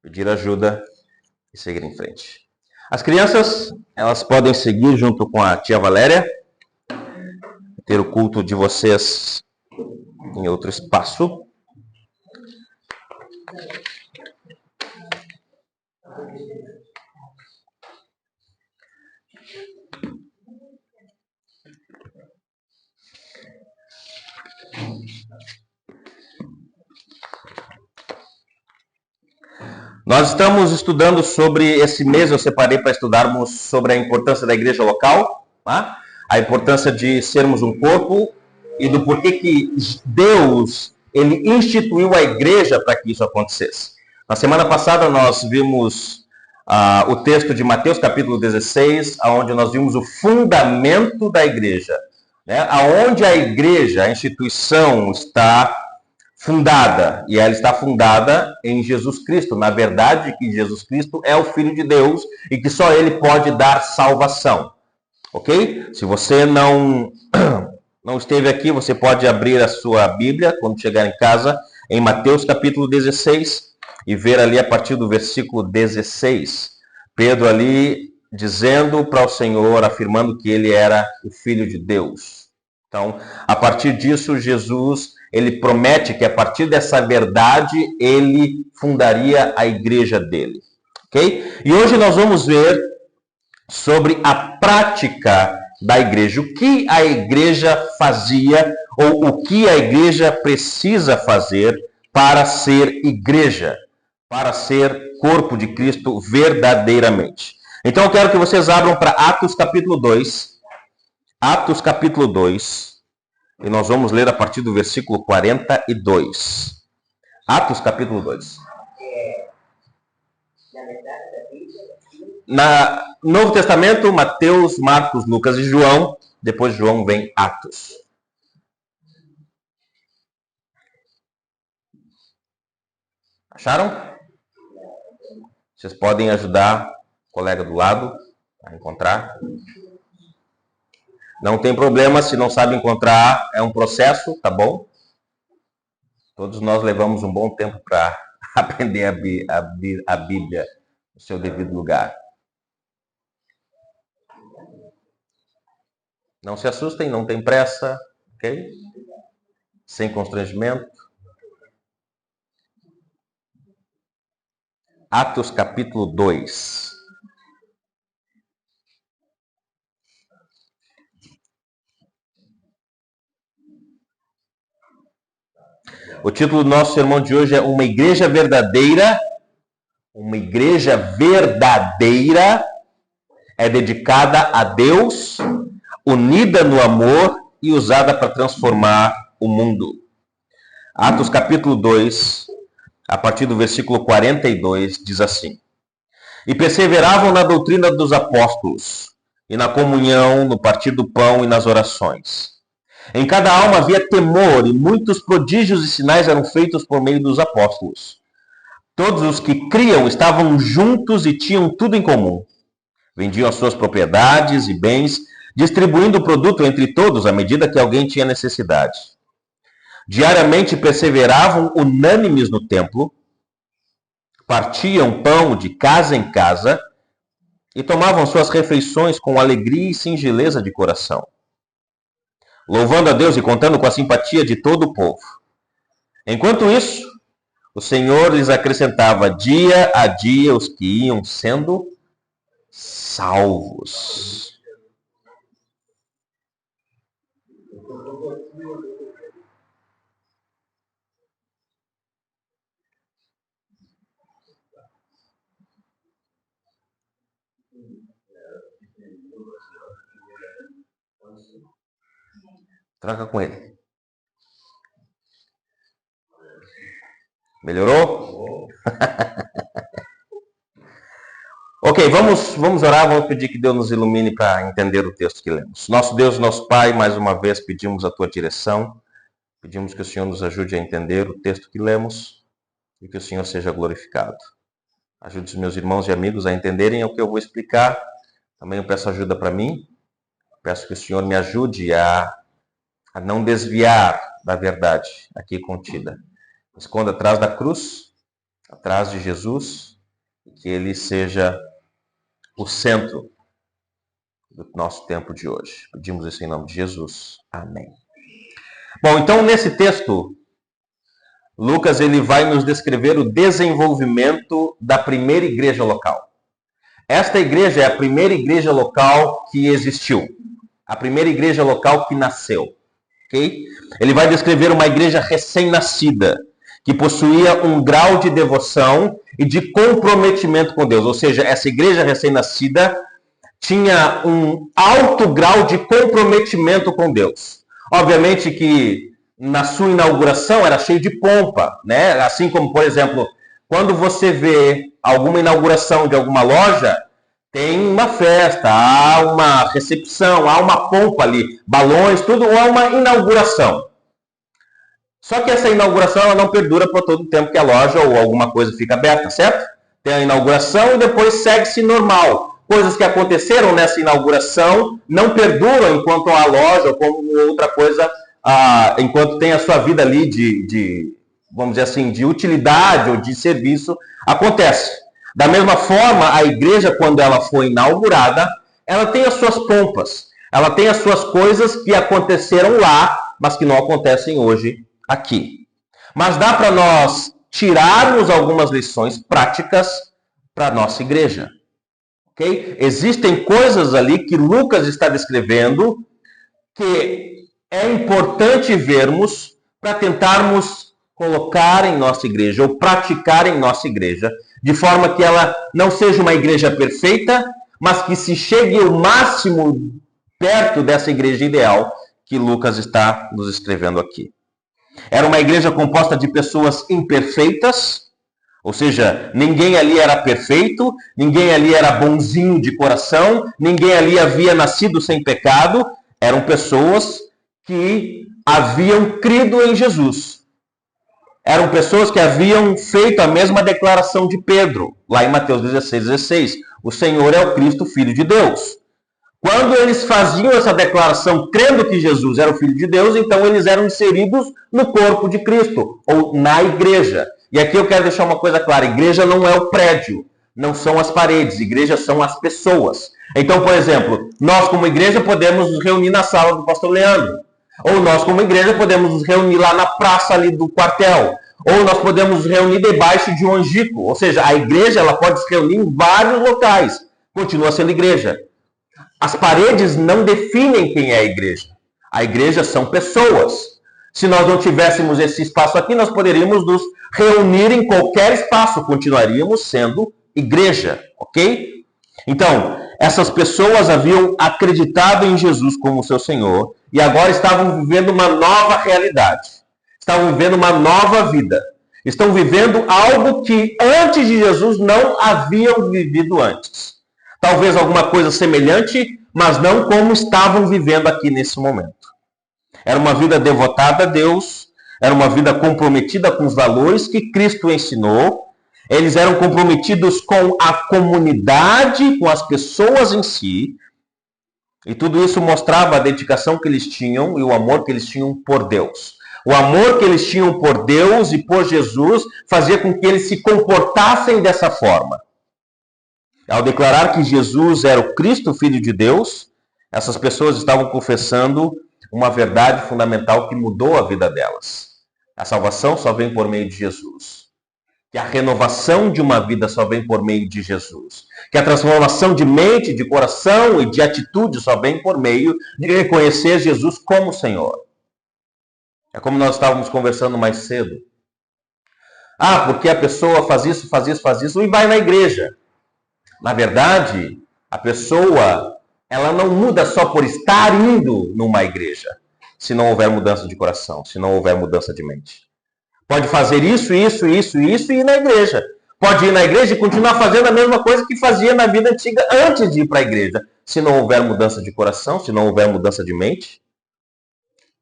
pedir ajuda e seguir em frente. As crianças, elas podem seguir junto com a tia Valéria, ter o culto de vocês em outro espaço. Nós estamos estudando sobre, esse mês eu separei para estudarmos sobre a importância da igreja local, tá? A importância de sermos um corpo e do porquê que Deus, ele instituiu a igreja para que isso acontecesse. Na semana passada nós vimos o texto de Mateus capítulo 16, onde nós vimos o fundamento da igreja, né? Aonde a igreja, a instituição está fundada, e ela está fundada em Jesus Cristo, na verdade que Jesus Cristo é o Filho de Deus e que só Ele pode dar salvação, ok? Se você não esteve aqui, você pode abrir a sua Bíblia, quando chegar em casa, em Mateus capítulo 16, e ver ali a partir do versículo 16, Pedro ali dizendo para o Senhor, afirmando que Ele era o Filho de Deus. Então, a partir disso, Jesus, ele promete que a partir dessa verdade, ele fundaria a igreja dele. Ok? E hoje nós vamos ver sobre a prática da igreja. O que a igreja fazia ou o que a igreja precisa fazer para ser igreja, para ser corpo de Cristo verdadeiramente. Então eu quero que vocês abram para Atos capítulo 2. Atos capítulo 2, e nós vamos ler a partir do versículo 42. Atos capítulo 2. Na Novo Testamento, Mateus, Marcos, Lucas e João. Depois de João vem Atos. Acharam? Vocês podem ajudar o colega do lado a encontrar. Não tem problema se não sabe encontrar, é um processo, tá bom? Todos nós levamos um bom tempo para aprender a Bíblia no seu devido lugar. Não se assustem, não tem pressa, ok? Sem constrangimento. Atos capítulo 2. O título do nosso sermão de hoje é Uma Igreja Verdadeira. Uma igreja verdadeira é dedicada a Deus, unida no amor e usada para transformar o mundo. Atos capítulo 2, a partir do versículo 42, diz assim: E perseveravam na doutrina dos apóstolos, e na comunhão, no partir do pão e nas orações. Em cada alma havia temor, e muitos prodígios e sinais eram feitos por meio dos apóstolos. Todos os que criam estavam juntos e tinham tudo em comum. Vendiam as suas propriedades e bens, distribuindo o produto entre todos à medida que alguém tinha necessidade. Diariamente perseveravam unânimes no templo, partiam pão de casa em casa e tomavam suas refeições com alegria e singeleza de coração, louvando a Deus e contando com a simpatia de todo o povo. Enquanto isso, o Senhor lhes acrescentava dia a dia os que iam sendo salvos. Tranca com ele. Melhorou? Ok, vamos orar, vamos pedir que Deus nos ilumine para entender o texto que lemos. Nosso Deus, nosso Pai, mais uma vez pedimos a Tua direção, pedimos que o Senhor nos ajude a entender o texto que lemos e que o Senhor seja glorificado. Ajude os meus irmãos e amigos a entenderem o que eu vou explicar. Também eu peço ajuda para mim, peço que o Senhor me ajude a não desviar da verdade aqui contida. Esconda atrás da cruz atrás de Jesus, que ele seja o centro do nosso tempo de hoje. Pedimos isso em nome de Jesus. Amém. Bom, então nesse texto, Lucas ele vai nos descrever o desenvolvimento da primeira igreja local. Esta igreja é a primeira igreja local que existiu, a primeira igreja local que nasceu. Okay? Ele vai descrever uma igreja recém-nascida, que possuía um grau de devoção e de comprometimento com Deus. Ou seja, essa igreja recém-nascida tinha um alto grau de comprometimento com Deus. Obviamente que na sua inauguração era cheio de pompa, né? Assim como, por exemplo, quando você vê alguma inauguração de alguma loja, tem uma festa, há uma recepção, há uma pompa ali, balões, tudo é uma inauguração. Só que essa inauguração ela não perdura por todo o tempo que a loja ou alguma coisa fica aberta, certo? Tem a inauguração e depois segue-se normal. Coisas que aconteceram nessa inauguração não perduram enquanto a loja ou como outra coisa, enquanto tem a sua vida ali vamos dizer assim, de utilidade ou de serviço, acontece. Da mesma forma, a igreja, quando ela foi inaugurada, ela tem as suas pompas, ela tem as suas coisas que aconteceram lá, mas que não acontecem hoje aqui. Mas dá para nós tirarmos algumas lições práticas para a nossa igreja. Okay? Existem coisas ali que Lucas está descrevendo que é importante vermos para tentarmos colocar em nossa igreja ou praticar em nossa igreja, de forma que ela não seja uma igreja perfeita, mas que se chegue o máximo perto dessa igreja ideal que Lucas está nos escrevendo aqui. Era uma igreja composta de pessoas imperfeitas, ou seja, ninguém ali era perfeito, ninguém ali era bonzinho de coração, ninguém ali havia nascido sem pecado, eram pessoas que haviam crido em Jesus. Eram pessoas que haviam feito a mesma declaração de Pedro, lá em Mateus 16:16. O Senhor é o Cristo, Filho de Deus. Quando eles faziam essa declaração crendo que Jesus era o Filho de Deus, então eles eram inseridos no corpo de Cristo, ou na igreja. E aqui eu quero deixar uma coisa clara, igreja não é o prédio, não são as paredes, igreja são as pessoas. Então, por exemplo, nós como igreja podemos nos reunir na sala do pastor Leandro. Ou nós como igreja podemos nos reunir lá na praça ali do quartel. Ou nós podemos nos reunir debaixo de um angico. Ou seja, a igreja ela pode se reunir em vários locais. Continua sendo igreja. As paredes não definem quem é a igreja. A igreja são pessoas. Se nós não tivéssemos esse espaço aqui, nós poderíamos nos reunir em qualquer espaço. Continuaríamos sendo igreja, ok? Então, essas pessoas haviam acreditado em Jesus como seu Senhor e agora estavam vivendo uma nova realidade. Estavam vivendo uma nova vida. Estão vivendo algo que antes de Jesus não haviam vivido antes. Talvez alguma coisa semelhante, mas não como estavam vivendo aqui nesse momento. Era uma vida devotada a Deus, era uma vida comprometida com os valores que Cristo ensinou. Eles eram comprometidos com a comunidade, com as pessoas em si. E tudo isso mostrava a dedicação que eles tinham e o amor que eles tinham por Deus. O amor que eles tinham por Deus e por Jesus fazia com que eles se comportassem dessa forma. Ao declarar que Jesus era o Cristo, Filho de Deus, essas pessoas estavam confessando uma verdade fundamental que mudou a vida delas. A salvação só vem por meio de Jesus. Que a renovação de uma vida só vem por meio de Jesus. Que a transformação de mente, de coração e de atitude só vem por meio de reconhecer Jesus como Senhor. É como nós estávamos conversando mais cedo. Porque a pessoa faz isso e vai na igreja. Na verdade, a pessoa, ela não muda só por estar indo numa igreja, se não houver mudança de coração, se não houver mudança de mente. Pode fazer isso e ir na igreja. Pode ir na igreja e continuar fazendo a mesma coisa que fazia na vida antiga antes de ir para a igreja. Se não houver mudança de coração, se não houver mudança de mente,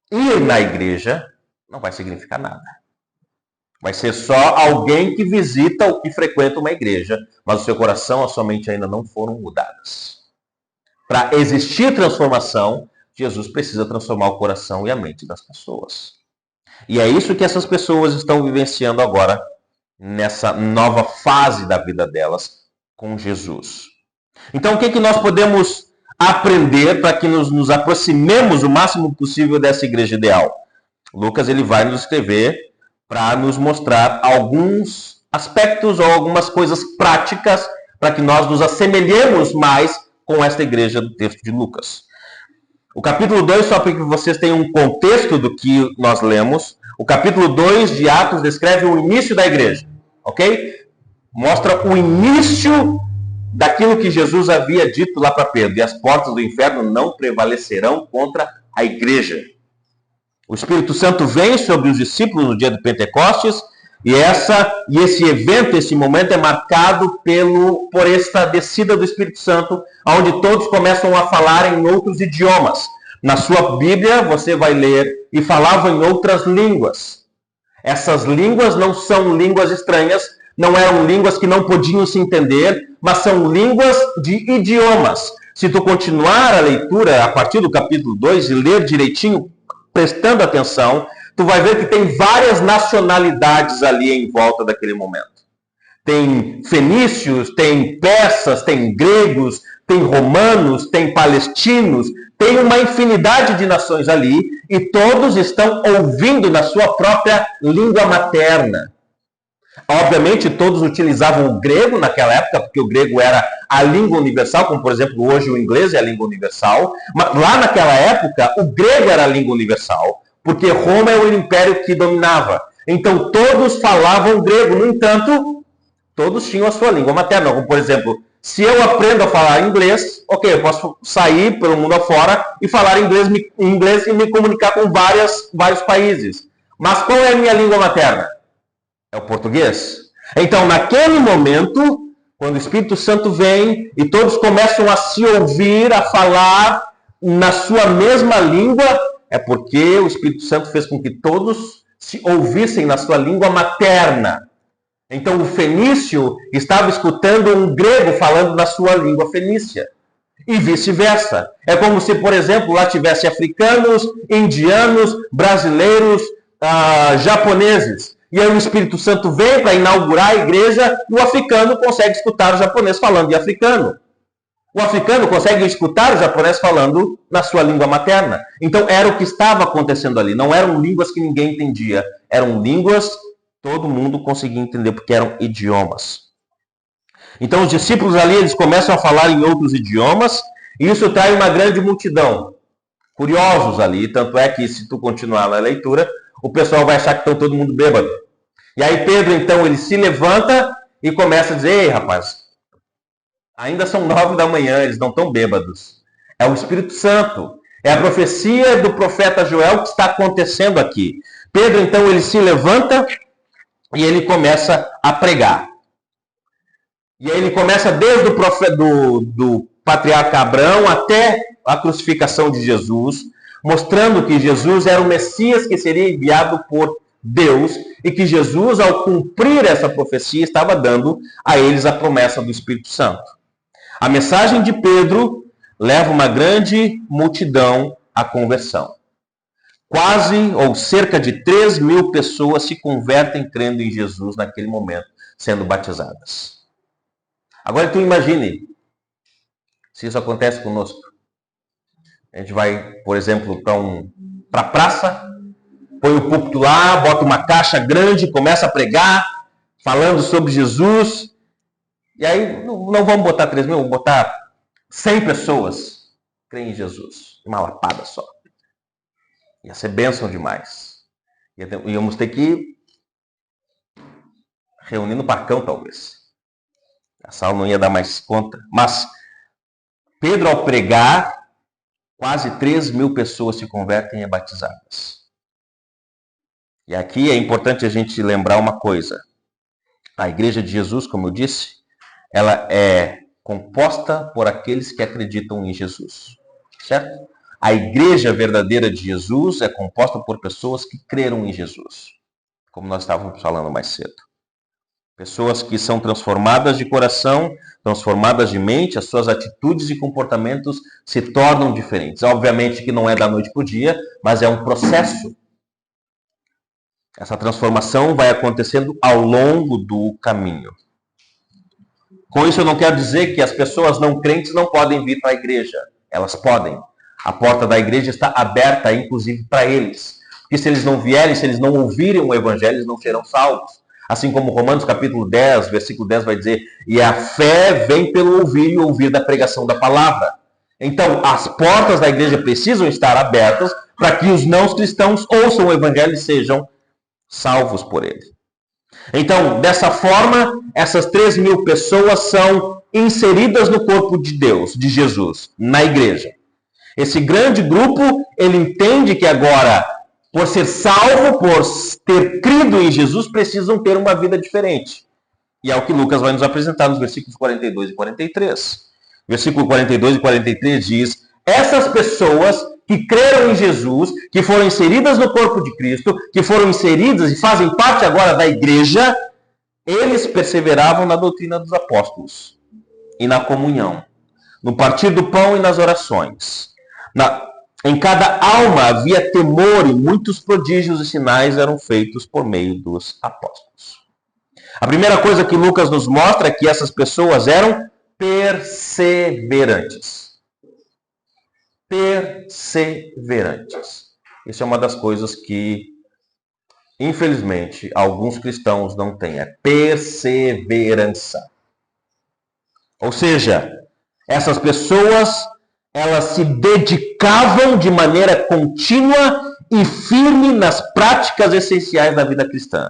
ir na igreja não vai significar nada. Vai ser só alguém que visita ou que frequenta uma igreja, mas o seu coração, a sua mente ainda não foram mudadas. Para existir transformação, Jesus precisa transformar o coração e a mente das pessoas. E é isso que essas pessoas estão vivenciando agora nessa nova fase da vida delas com Jesus. Então, o que nós podemos aprender para que nos aproximemos o máximo possível dessa igreja ideal? Lucas ele vai nos escrever para nos mostrar alguns aspectos ou algumas coisas práticas para que nós nos assemelhemos mais com esta igreja do texto de Lucas. O capítulo 2, só para que vocês tenham um contexto do que nós lemos, o capítulo 2 de Atos descreve o início da igreja, ok? Mostra o início daquilo que Jesus havia dito lá para Pedro, e as portas do inferno não prevalecerão contra a igreja. O Espírito Santo vem sobre os discípulos no dia do Pentecostes, e esse evento, esse momento é marcado por esta descida do Espírito Santo, onde todos começam a falar em outros idiomas. Na sua Bíblia, você vai ler, e falavam em outras línguas. Essas línguas não são línguas estranhas, não eram línguas que não podiam se entender, mas são línguas de idiomas. Se tu continuar a leitura a partir do capítulo 2 e ler direitinho, prestando atenção, tu vai ver que tem várias nacionalidades ali em volta daquele momento. Tem fenícios, tem persas, tem gregos, tem romanos, tem palestinos, tem uma infinidade de nações ali, e todos estão ouvindo na sua própria língua materna. Obviamente, todos utilizavam o grego naquela época, porque o grego era a língua universal, como, por exemplo, hoje o inglês é a língua universal. Mas lá naquela época, o grego era a língua universal, porque Roma é o império que dominava. Então, todos falavam grego. No entanto, todos tinham a sua língua materna. Como, por exemplo, se eu aprendo a falar inglês, ok, eu posso sair pelo mundo afora e falar inglês e me comunicar com vários países. Mas qual é a minha língua materna? É o português. Então, naquele momento, quando o Espírito Santo vem e todos começam a se ouvir, a falar na sua mesma língua, é porque o Espírito Santo fez com que todos se ouvissem na sua língua materna. Então, o fenício estava escutando um grego falando na sua língua fenícia. E vice-versa. É como se, por exemplo, lá tivesse africanos, indianos, brasileiros, japoneses. E aí o Espírito Santo vem para inaugurar a igreja e o africano consegue escutar o japonês falando em africano. O africano consegue escutar o japonês falando na sua língua materna. Então era o que estava acontecendo ali. Não eram línguas que ninguém entendia. Eram línguas que todo mundo conseguia entender, porque eram idiomas. Então os discípulos ali, eles começam a falar em outros idiomas, e isso traz uma grande multidão. Curiosos ali, tanto é que se tu continuar na leitura, o pessoal vai achar que estão todo mundo bêbado. E aí Pedro, então, ele se levanta e começa a dizer: ei, rapaz, ainda são 9 da manhã, eles não estão bêbados. É o Espírito Santo. É a profecia do profeta Joel que está acontecendo aqui. Pedro, então, ele se levanta e ele começa a pregar. E aí ele começa desde do patriarca Abraão até a crucificação de Jesus, mostrando que Jesus era o Messias que seria enviado por Deus, e que Jesus, ao cumprir essa profecia, estava dando a eles a promessa do Espírito Santo. A mensagem de Pedro leva uma grande multidão à conversão. Quase ou cerca de 3.000 pessoas se convertem crendo em Jesus naquele momento, sendo batizadas. Agora tu imagine se isso acontece conosco. A gente vai, por exemplo, para a praça, põe o púlpito lá, bota uma caixa grande, começa a pregar, falando sobre Jesus. E aí, não vamos botar 3.000, vamos botar 100 pessoas que creem em Jesus. Uma lapada só. Ia ser bênção demais. Íamos ter que reunir no parcão, talvez. A sala não ia dar mais conta. Mas Pedro, ao pregar, quase 3.000 pessoas se convertem e é batizadas. E aqui é importante a gente lembrar uma coisa. A Igreja de Jesus, como eu disse, ela é composta por aqueles que acreditam em Jesus. Certo? A Igreja verdadeira de Jesus é composta por pessoas que creram em Jesus. Como nós estávamos falando mais cedo. Pessoas que são transformadas de coração, transformadas de mente, as suas atitudes e comportamentos se tornam diferentes. Obviamente que não é da noite para o dia, mas é um processo. Essa transformação vai acontecendo ao longo do caminho. Com isso, eu não quero dizer que as pessoas não crentes não podem vir para a igreja. Elas podem. A porta da igreja está aberta, inclusive, para eles. Porque se eles não vierem, se eles não ouvirem o evangelho, eles não serão salvos. Assim como Romanos capítulo 10, versículo 10 vai dizer, e a fé vem pelo ouvir e ouvir da pregação da palavra. Então, as portas da igreja precisam estar abertas para que os não cristãos ouçam o evangelho e sejam salvos por ele. Então, dessa forma, essas 3.000 pessoas são inseridas no corpo de Deus, de Jesus, na igreja. Esse grande grupo, ele entende que agora, por ser salvo, por ter crido em Jesus, precisam ter uma vida diferente. E é o que Lucas vai nos apresentar nos versículos 42 e 43. Versículo 42 e 43 diz, essas pessoas que creram em Jesus, que foram inseridas no corpo de Cristo, que foram inseridas e fazem parte agora da igreja, eles perseveravam na doutrina dos apóstolos e na comunhão, no partir do pão e nas orações. Em cada alma havia temor e muitos prodígios e sinais eram feitos por meio dos apóstolos. A primeira coisa que Lucas nos mostra é que essas pessoas eram perseverantes. Perseverantes. Isso é uma das coisas que, infelizmente, alguns cristãos não têm. É perseverança. Ou seja, essas pessoas, elas se dedicavam de maneira contínua e firme nas práticas essenciais da vida cristã.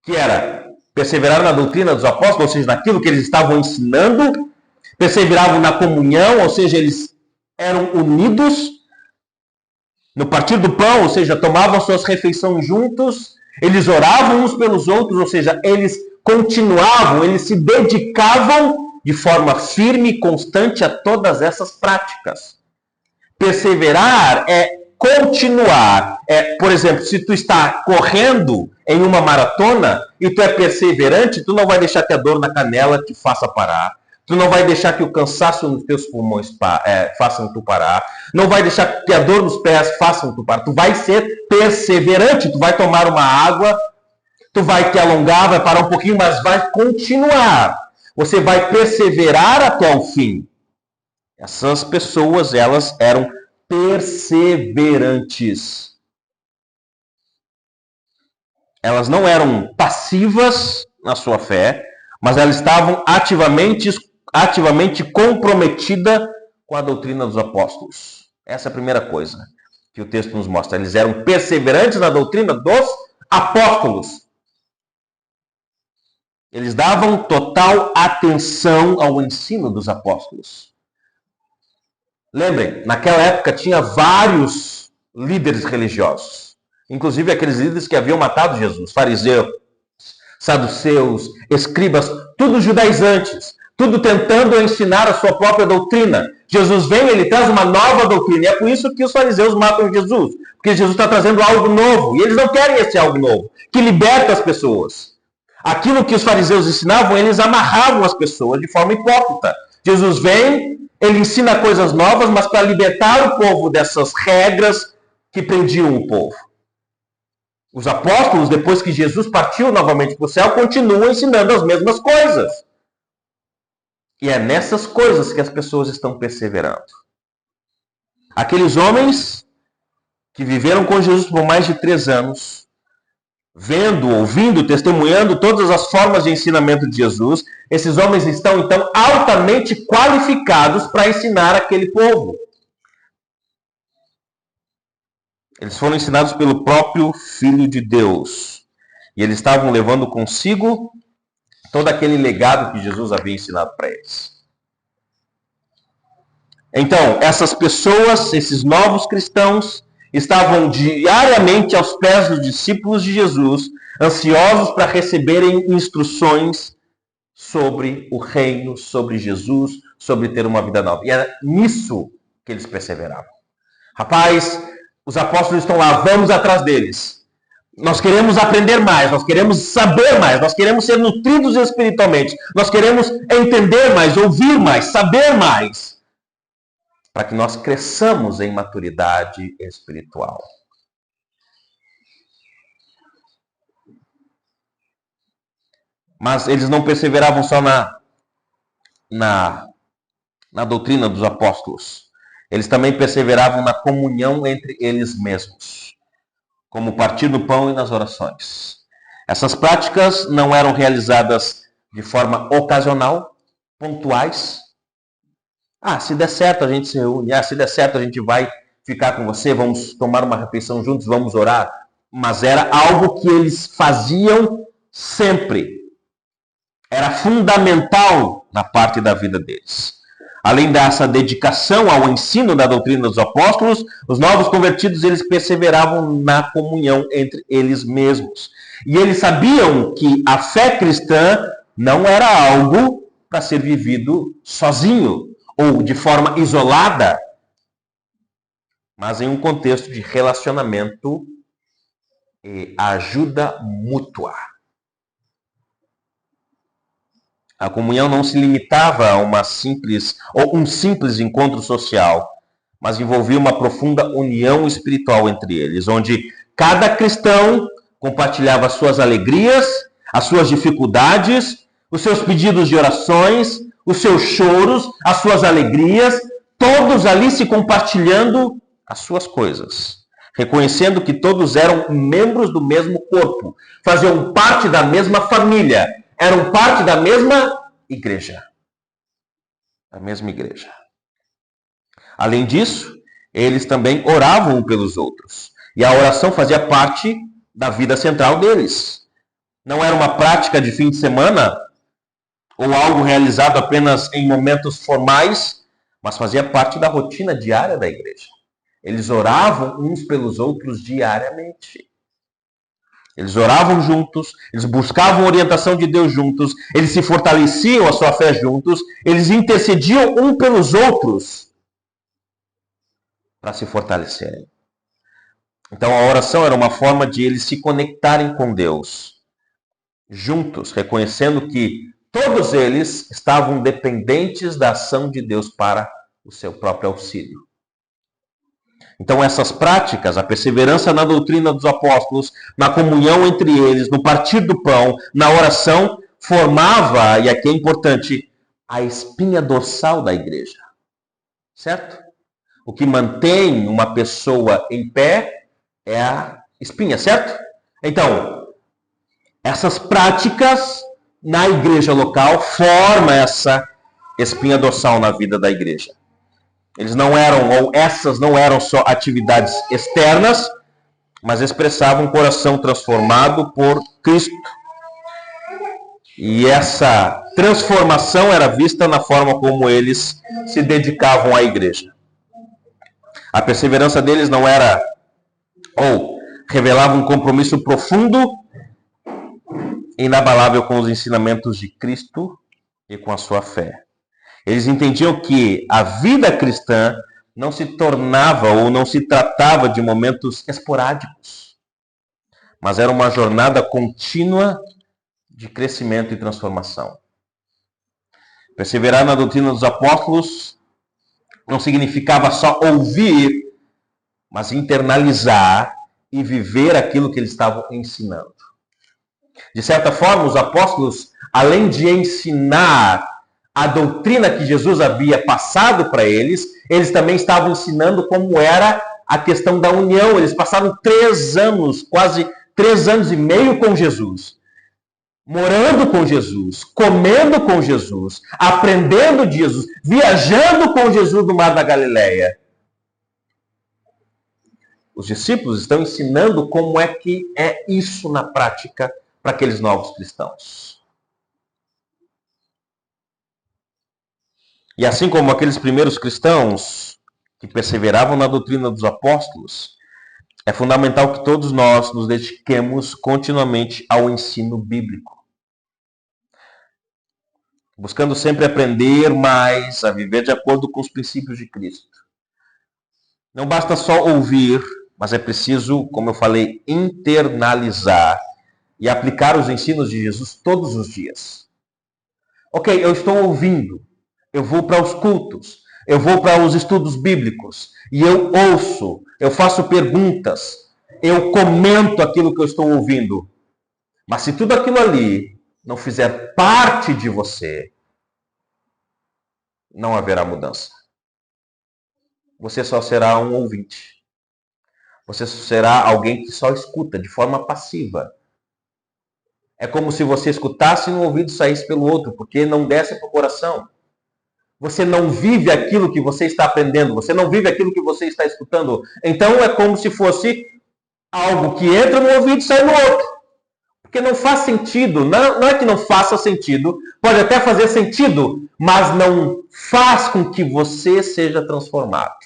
Que era perseverar na doutrina dos apóstolos, ou seja, naquilo que eles estavam ensinando, perseveravam na comunhão, ou seja, eles eram unidos no partir do pão, ou seja, tomavam suas refeições juntos, eles oravam uns pelos outros, ou seja, eles continuavam, eles se dedicavam de forma firme e constante a todas essas práticas. Perseverar é continuar. Por exemplo, se tu está correndo em uma maratona e tu é perseverante, tu não vai deixar que a dor na canela te faça parar. Tu não vai deixar que o cansaço nos teus pulmões façam tu parar. Não vai deixar que a dor nos pés façam tu parar. Tu vai ser perseverante. Tu vai tomar uma água, tu vai te alongar, vai parar um pouquinho, mas vai continuar. Você vai perseverar até o fim. Essas pessoas, elas eram perseverantes. Elas não eram passivas na sua fé, mas elas estavam ativamente comprometida com a doutrina dos apóstolos. Essa é a primeira coisa que o texto nos mostra. Eles eram perseverantes na doutrina dos apóstolos. Eles davam total atenção ao ensino dos apóstolos. Lembrem, naquela época tinha vários líderes religiosos, inclusive aqueles líderes que haviam matado Jesus, fariseus, saduceus, escribas, tudo judaizantes, tudo tentando ensinar a sua própria doutrina. Jesus vem, ele traz uma nova doutrina, e é por isso que os fariseus matam Jesus, porque Jesus está trazendo algo novo, e eles não querem esse algo novo, que liberta as pessoas. Aquilo que os fariseus ensinavam, eles amarravam as pessoas de forma hipócrita. Jesus vem, ele ensina coisas novas, mas para libertar o povo dessas regras que prendiam o povo. Os apóstolos, depois que Jesus partiu novamente para o céu, continuam ensinando as mesmas coisas. E é nessas coisas que as pessoas estão perseverando. Aqueles homens que viveram com Jesus por mais de 3 anos, vendo, ouvindo, testemunhando todas as formas de ensinamento de Jesus, esses homens estão, então, altamente qualificados para ensinar aquele povo. Eles foram ensinados pelo próprio Filho de Deus. E eles estavam levando consigo todo aquele legado que Jesus havia ensinado para eles. Então, essas pessoas, esses novos cristãos, estavam diariamente aos pés dos discípulos de Jesus, ansiosos para receberem instruções sobre o reino, sobre Jesus, sobre ter uma vida nova. E era nisso que eles perseveravam. Rapaz, os apóstolos estão lá, vamos atrás deles. Nós queremos aprender mais, nós queremos saber mais, nós queremos ser nutridos espiritualmente, nós queremos entender mais, ouvir mais, saber mais, para que nós cresçamos em maturidade espiritual. Mas eles não perseveravam só na doutrina dos apóstolos. Eles também perseveravam na comunhão entre eles mesmos, como partir do pão e nas orações. Essas práticas não eram realizadas de forma ocasional, pontuais. Se der certo a gente se reúne, se der certo a gente vai ficar com você, vamos tomar uma refeição juntos, vamos orar. Mas era algo que eles faziam sempre. Era fundamental na parte da vida deles. Além dessa dedicação ao ensino da doutrina dos apóstolos, os novos convertidos eles perseveravam na comunhão entre eles mesmos. E eles sabiam que a fé cristã não era algo para ser vivido sozinho ou de forma isolada, mas em um contexto de relacionamento e ajuda mútua. A comunhão não se limitava a um simples encontro social, mas envolvia uma profunda união espiritual entre eles, onde cada cristão compartilhava as suas alegrias, as suas dificuldades, os seus pedidos de orações, os seus choros, as suas alegrias, todos ali se compartilhando as suas coisas, reconhecendo que todos eram membros do mesmo corpo, faziam parte da mesma família, eram parte da mesma igreja. A mesma igreja. Além disso, eles também oravam uns pelos outros. E a oração fazia parte da vida central deles. Não era uma prática de fim de semana, ou algo realizado apenas em momentos formais, mas fazia parte da rotina diária da igreja. Eles oravam uns pelos outros diariamente. Eles oravam juntos, eles buscavam a orientação de Deus juntos, eles se fortaleciam a sua fé juntos, eles intercediam uns pelos outros para se fortalecerem. Então a oração era uma forma de eles se conectarem com Deus, juntos, reconhecendo que todos eles estavam dependentes da ação de Deus para o seu próprio auxílio. Então essas práticas, a perseverança na doutrina dos apóstolos, na comunhão entre eles, no partir do pão, na oração, formava, e aqui é importante, a espinha dorsal da igreja. Certo? O que mantém uma pessoa em pé é a espinha, certo? Então, essas práticas na igreja local formam essa espinha dorsal na vida da igreja. Essas não eram só atividades externas, mas expressavam um coração transformado por Cristo. E essa transformação era vista na forma como eles se dedicavam à igreja. A perseverança deles não era, revelava um compromisso profundo e inabalável com os ensinamentos de Cristo e com a sua fé. Eles entendiam que a vida cristã não se tornava ou não se tratava de momentos esporádicos, mas era uma jornada contínua de crescimento e transformação. Perseverar na doutrina dos apóstolos não significava só ouvir, mas internalizar e viver aquilo que eles estavam ensinando. De certa forma, os apóstolos, além de ensinar a doutrina que Jesus havia passado para eles, eles também estavam ensinando como era a questão da união. Eles passaram 3 anos, quase 3 anos e meio com Jesus, morando com Jesus, comendo com Jesus, aprendendo de Jesus, viajando com Jesus no Mar da Galileia. Os discípulos estão ensinando como é que é isso na prática para aqueles novos cristãos. E assim como aqueles primeiros cristãos que perseveravam na doutrina dos apóstolos, é fundamental que todos nós nos dediquemos continuamente ao ensino bíblico, buscando sempre aprender mais, a viver de acordo com os princípios de Cristo. Não basta só ouvir, mas é preciso, como eu falei, internalizar e aplicar os ensinos de Jesus todos os dias. Ok, eu estou ouvindo, eu vou para os cultos, eu vou para os estudos bíblicos, e eu ouço, eu faço perguntas, eu comento aquilo que eu estou ouvindo. Mas se tudo aquilo ali não fizer parte de você, não haverá mudança. Você só será um ouvinte. Você será alguém que só escuta de forma passiva. É como se você escutasse no ouvido e saísse pelo outro, porque não desce para o coração. Você não vive aquilo que você está aprendendo, você não vive aquilo que você está escutando. Então é como se fosse algo que entra no ouvido e sai no outro. Porque não faz sentido, não é que não faça sentido, pode até fazer sentido, mas não faz com que você seja transformado.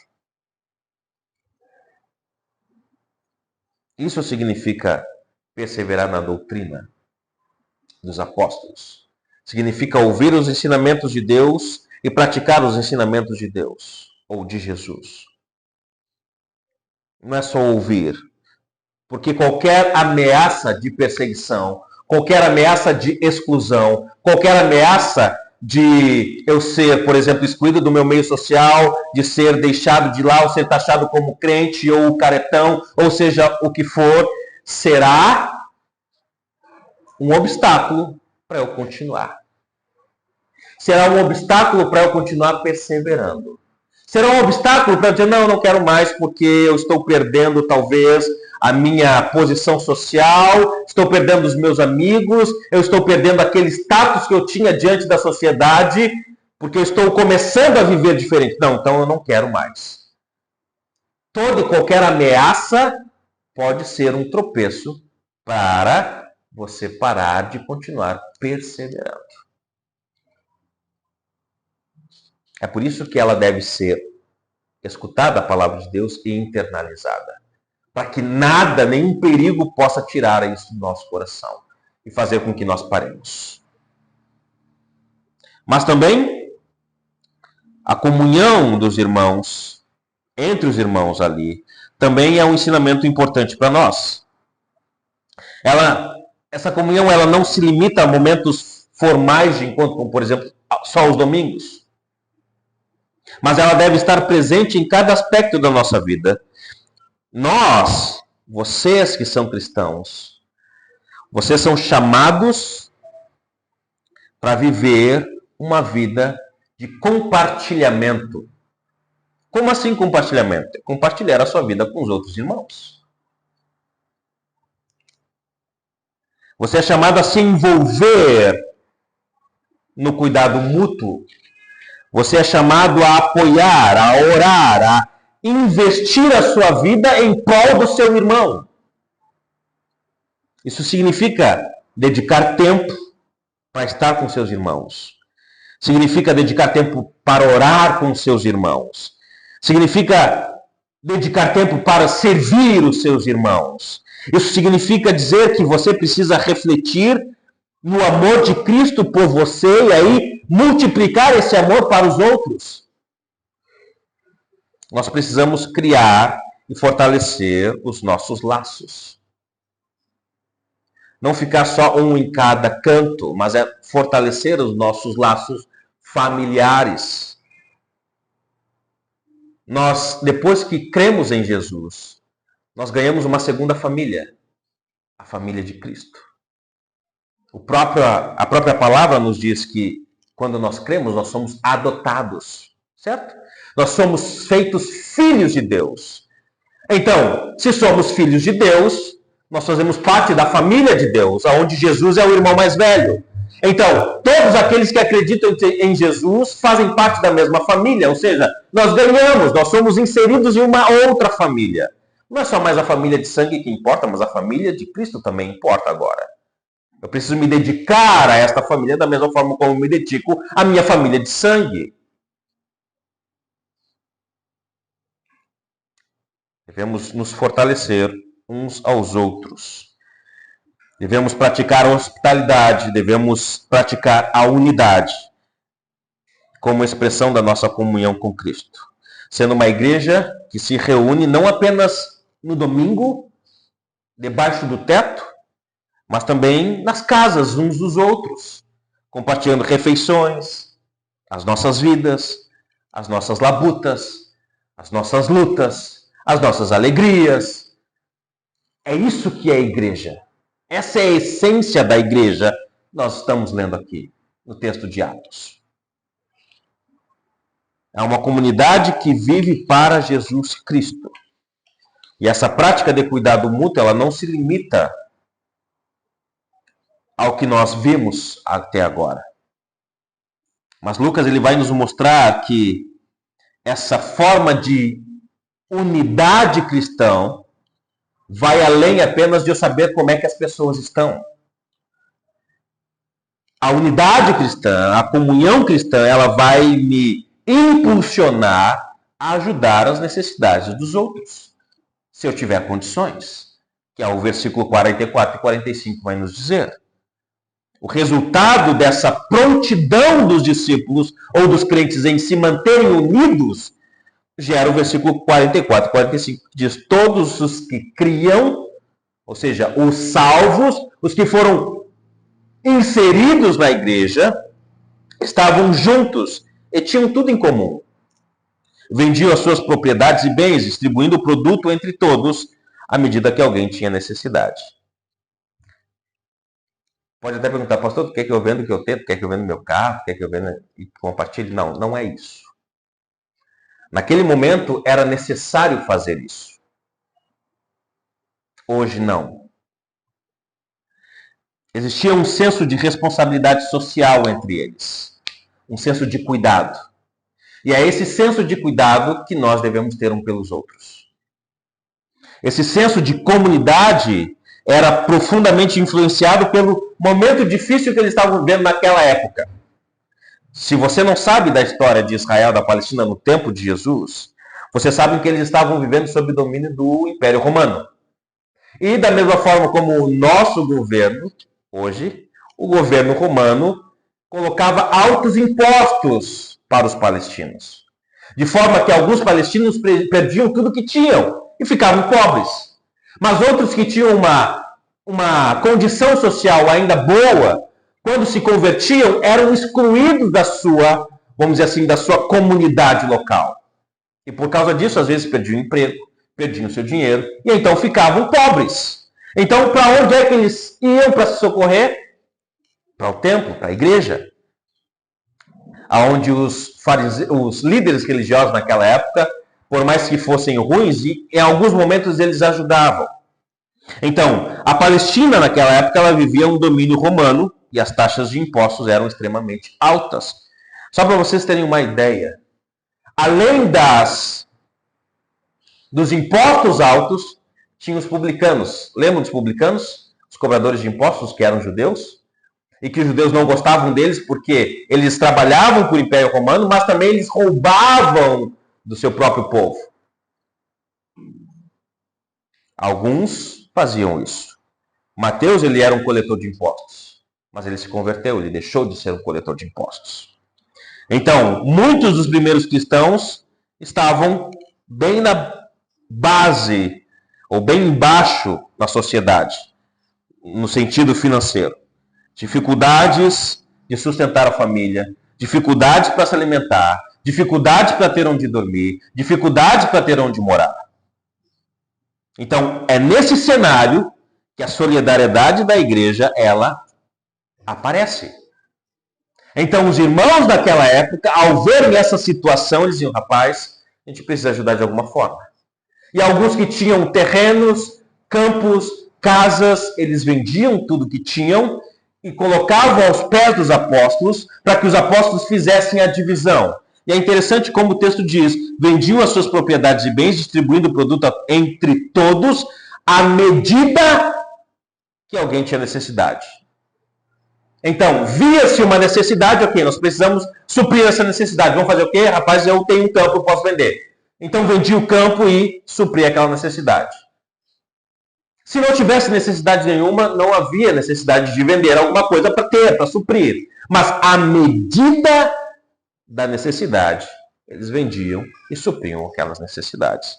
Isso significa perseverar na doutrina dos apóstolos. Significa ouvir os ensinamentos de Deus e praticar os ensinamentos de Deus ou de Jesus. Não é só ouvir, porque qualquer ameaça de perseguição, qualquer ameaça de exclusão, qualquer ameaça de eu ser, por exemplo, excluído do meu meio social, de ser deixado de lá, ou ser taxado como crente ou caretão, ou seja, o que for, será um obstáculo para eu continuar. Será um obstáculo para eu continuar perseverando. Será um obstáculo para eu dizer, não, eu não quero mais porque eu estou perdendo talvez a minha posição social, estou perdendo os meus amigos, eu estou perdendo aquele status que eu tinha diante da sociedade, porque eu estou começando a viver diferente. Não, então eu não quero mais. Toda e qualquer ameaça pode ser um tropeço para você parar de continuar perseverando. É por isso que ela deve ser escutada, a palavra de Deus, e internalizada. Para que nada, nenhum perigo possa tirar isso do nosso coração e fazer com que nós paremos. Mas também a comunhão dos irmãos, entre os irmãos ali, também é um ensinamento importante para nós. Essa comunhão ela não se limita a momentos formais de encontro, como por exemplo, só os domingos. Mas ela deve estar presente em cada aspecto da nossa vida. Nós, vocês que são cristãos, vocês são chamados para viver uma vida de compartilhamento. Como assim compartilhamento? Compartilhar a sua vida com os outros irmãos. Você é chamado a se envolver no cuidado mútuo. Você é chamado a apoiar, a orar, a investir a sua vida em prol do seu irmão. Isso significa dedicar tempo para estar com seus irmãos. Significa dedicar tempo para orar com seus irmãos. Significa dedicar tempo para servir os seus irmãos. Isso significa dizer que você precisa refletir no amor de Cristo por você e aí multiplicar esse amor para os outros. Nós precisamos criar e fortalecer os nossos laços. Não ficar só um em cada canto, mas é fortalecer os nossos laços familiares. Nós, depois que cremos em Jesus, nós ganhamos uma segunda família, a família de Cristo. A própria palavra nos diz que quando nós cremos, nós somos adotados, certo? Nós somos feitos filhos de Deus. Então, se somos filhos de Deus, nós fazemos parte da família de Deus, onde Jesus é o irmão mais velho. Então, todos aqueles que acreditam em Jesus fazem parte da mesma família, ou seja, nós ganhamos, nós somos inseridos em uma outra família. Não é só mais a família de sangue que importa, mas a família de Cristo também importa agora. Eu preciso me dedicar a esta família da mesma forma como me dedico à minha família de sangue. Devemos nos fortalecer uns aos outros. Devemos praticar a hospitalidade, devemos praticar a unidade como expressão da nossa comunhão com Cristo. Sendo uma igreja que se reúne não apenas no domingo, debaixo do teto, mas também nas casas uns dos outros, compartilhando refeições, as nossas vidas, as nossas labutas, as nossas lutas, as nossas alegrias. É isso que é a igreja. Essa é a essência da igreja nós estamos lendo aqui no texto de Atos. É uma comunidade que vive para Jesus Cristo. E essa prática de cuidado mútuo, ela não se limita ao que nós vimos até agora. Mas Lucas ele vai nos mostrar que essa forma de unidade cristã vai além apenas de eu saber como é que as pessoas estão. A unidade cristã, a comunhão cristã, ela vai me impulsionar a ajudar as necessidades dos outros, se eu tiver condições, que é o versículo 44 e 45 vai nos dizer. O resultado dessa prontidão dos discípulos ou dos crentes em se manterem unidos gera o versículo 44 e 45, que diz: todos os que criam, ou seja, os salvos, os que foram inseridos na igreja, estavam juntos e tinham tudo em comum. Vendiam as suas propriedades e bens, distribuindo o produto entre todos, à medida que alguém tinha necessidade. Pode até perguntar, pastor, tu quer que eu venda o que eu tenho? Tu quer que eu venda meu carro? Tu quer que eu venda e compartilhe? Não, não é isso. Naquele momento era necessário fazer isso. Hoje não. Existia um senso de responsabilidade social entre eles. Um senso de cuidado. E é esse senso de cuidado que nós devemos ter um pelos outros. Esse senso de comunidade era profundamente influenciado pelo momento difícil que eles estavam vivendo naquela época. Se você não sabe da história de Israel, da Palestina no tempo de Jesus, você sabe que eles estavam vivendo sob o domínio do Império Romano. E da mesma forma como o nosso governo, hoje, o governo romano colocava altos impostos para os palestinos. De forma que alguns palestinos perdiam tudo que tinham e ficavam pobres. Mas outros que tinham uma condição social ainda boa, quando se convertiam, eram excluídos da sua, vamos dizer assim, da sua comunidade local. E por causa disso, às vezes perdiam o emprego, perdiam o seu dinheiro, e então ficavam pobres. Então, para onde é que eles iam para se socorrer? Para o templo, para a igreja. Onde os líderes religiosos naquela época, por mais que fossem ruins, e em alguns momentos eles ajudavam. Então, a Palestina naquela época ela vivia um domínio romano e as taxas de impostos eram extremamente altas. Só para vocês terem uma ideia, além dos impostos altos, tinha os publicanos. Lembram dos publicanos? Os cobradores de impostos que eram judeus? E que os judeus não gostavam deles porque eles trabalhavam para o Império Romano, mas também eles roubavam do seu próprio povo. Alguns faziam isso. Mateus, ele era um coletor de impostos, mas ele se converteu, ele deixou de ser um coletor de impostos. Então, muitos dos primeiros cristãos estavam bem na base, ou bem embaixo da sociedade, no sentido financeiro. Dificuldades de sustentar a família, dificuldades para se alimentar, dificuldades para ter onde dormir, dificuldades para ter onde morar. Então, é nesse cenário que a solidariedade da igreja, ela aparece. Então, os irmãos daquela época, ao verem essa situação, eles diziam, rapaz, a gente precisa ajudar de alguma forma. E alguns que tinham terrenos, campos, casas, eles vendiam tudo que tinham e colocavam aos pés dos apóstolos para que os apóstolos fizessem a divisão. E é interessante como o texto diz, vendiam as suas propriedades e bens, distribuindo o produto entre todos, à medida que alguém tinha necessidade. Então, via-se uma necessidade, ok, nós precisamos suprir essa necessidade. Vamos fazer o quê? Rapaz, eu tenho um campo, eu posso vender. Então, vendi o campo e supri aquela necessidade. Se não tivesse necessidade nenhuma, não havia necessidade de vender alguma coisa para ter, para suprir. Mas à medida da necessidade, eles vendiam e supriam aquelas necessidades.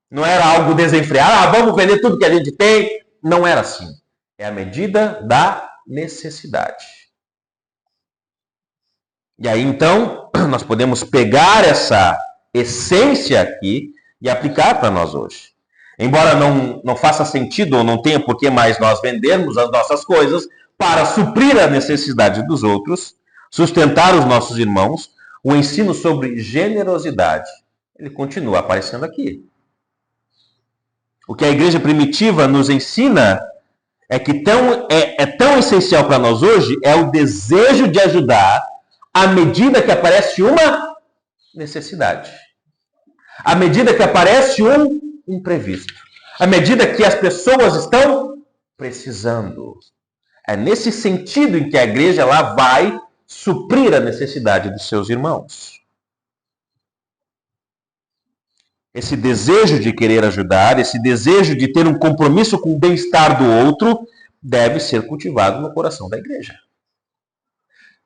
Não era algo desenfreado, vamos vender tudo que a gente tem. Não era assim. É a medida da necessidade. E aí, então, nós podemos pegar essa essência aqui e aplicar para nós hoje. Embora não faça sentido ou não tenha por que mais nós vendermos as nossas coisas, para suprir a necessidade dos outros, sustentar os nossos irmãos, o ensino sobre generosidade, ele continua aparecendo aqui. O que a igreja primitiva nos ensina é que é tão essencial para nós hoje é o desejo de ajudar à medida que aparece uma necessidade. À medida que aparece um imprevisto. À medida que as pessoas estão precisando. É nesse sentido em que a igreja lá vai suprir a necessidade dos seus irmãos. Esse desejo de querer ajudar, esse desejo de ter um compromisso com o bem-estar do outro, deve ser cultivado no coração da igreja.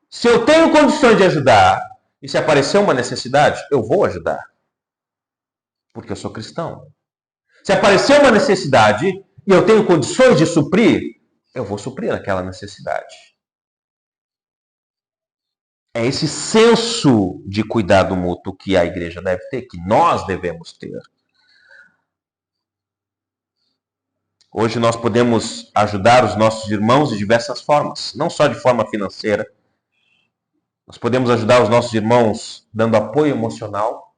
Se eu tenho condições de ajudar, e se aparecer uma necessidade, eu vou ajudar. Porque eu sou cristão. Se aparecer uma necessidade e eu tenho condições de suprir, eu vou suprir aquela necessidade. É esse senso de cuidado mútuo que a igreja deve ter, que nós devemos ter. Hoje nós podemos ajudar os nossos irmãos de diversas formas, não só de forma financeira. Nós podemos ajudar os nossos irmãos dando apoio emocional.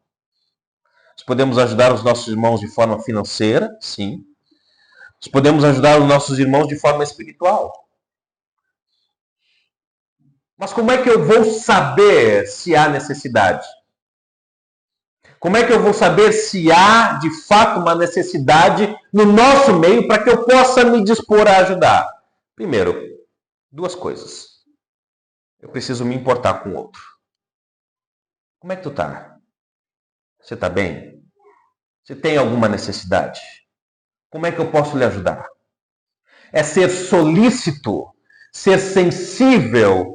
Nós podemos ajudar os nossos irmãos de forma financeira, sim. Nós podemos ajudar os nossos irmãos de forma espiritual. Mas como é que eu vou saber se há necessidade? Como é que eu vou saber se há, de fato, uma necessidade no nosso meio para que eu possa me dispor a ajudar? Primeiro, duas coisas. Eu preciso me importar com o outro. Como é que tu tá? Você está bem? Você tem alguma necessidade? Como é que eu posso lhe ajudar? É ser solícito, ser sensível.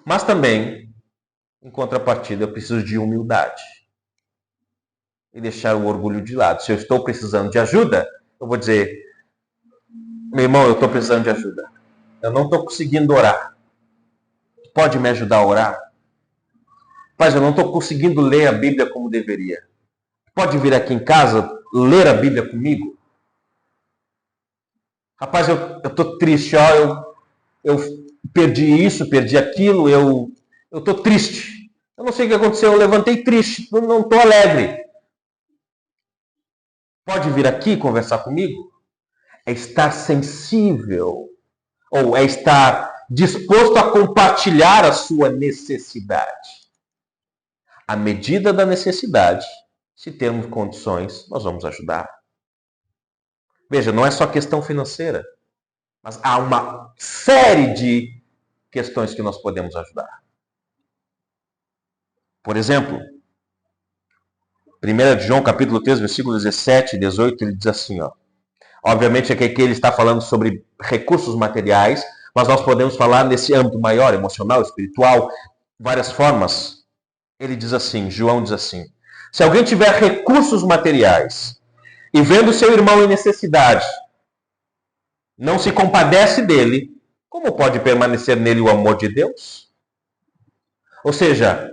Mas também, em contrapartida, eu preciso de humildade. E deixar o orgulho de lado. Se eu estou precisando de ajuda, eu vou dizer, meu irmão, eu estou precisando de ajuda. Eu não estou conseguindo orar. Pode me ajudar a orar? Rapaz, eu não estou conseguindo ler a Bíblia como deveria. Pode vir aqui em casa ler a Bíblia comigo? Rapaz, eu estou triste, ó, eu perdi isso, perdi aquilo, eu estou triste. Eu não sei o que aconteceu, eu levantei triste, não estou alegre. Pode vir aqui conversar comigo? É estar sensível, ou é estar disposto a compartilhar a sua necessidade. À medida da necessidade, se termos condições, nós vamos ajudar. Veja, não é só questão financeira, mas há uma série de questões que nós podemos ajudar. Por exemplo, 1 João capítulo 3, versículos 17 e 18, ele diz assim, ó. Obviamente aqui ele está falando sobre recursos materiais, mas nós podemos falar nesse âmbito maior, emocional, espiritual, várias formas. Ele diz assim, João diz assim, se alguém tiver recursos materiais e vendo seu irmão em necessidade, não se compadece dele, como pode permanecer nele o amor de Deus? Ou seja,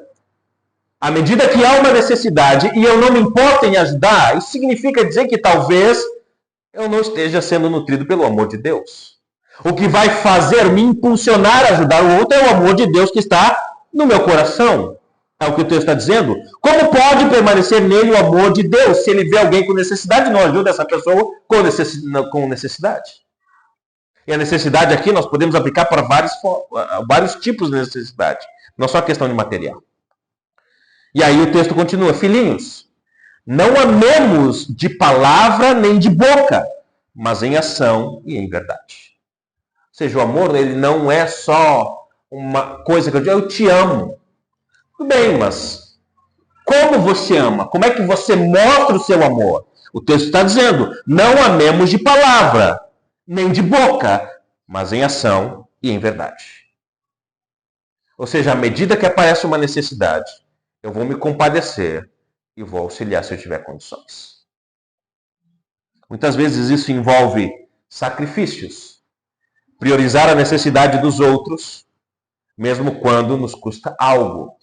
à medida que há uma necessidade e eu não me importo em ajudar, isso significa dizer que talvez eu não esteja sendo nutrido pelo amor de Deus. O que vai fazer me impulsionar a ajudar o outro é o amor de Deus que está no meu coração. É o que o texto está dizendo. Como pode permanecer nele o amor de Deus se ele vê alguém com necessidade e não ajuda essa pessoa com necessidade? E a necessidade aqui nós podemos aplicar para vários tipos de necessidade. Não só questão de material. E aí o texto continua. Filhinhos, não amemos de palavra nem de boca, mas em ação e em verdade. Ou seja, o amor ele não é só uma coisa que eu digo, eu te amo. Tudo bem, mas como você ama? Como é que você mostra o seu amor? O texto está dizendo, não amemos de palavra, nem de boca, mas em ação e em verdade. Ou seja, à medida que aparece uma necessidade, eu vou me compadecer e vou auxiliar se eu tiver condições. Muitas vezes isso envolve sacrifícios. Priorizar a necessidade dos outros, mesmo quando nos custa algo.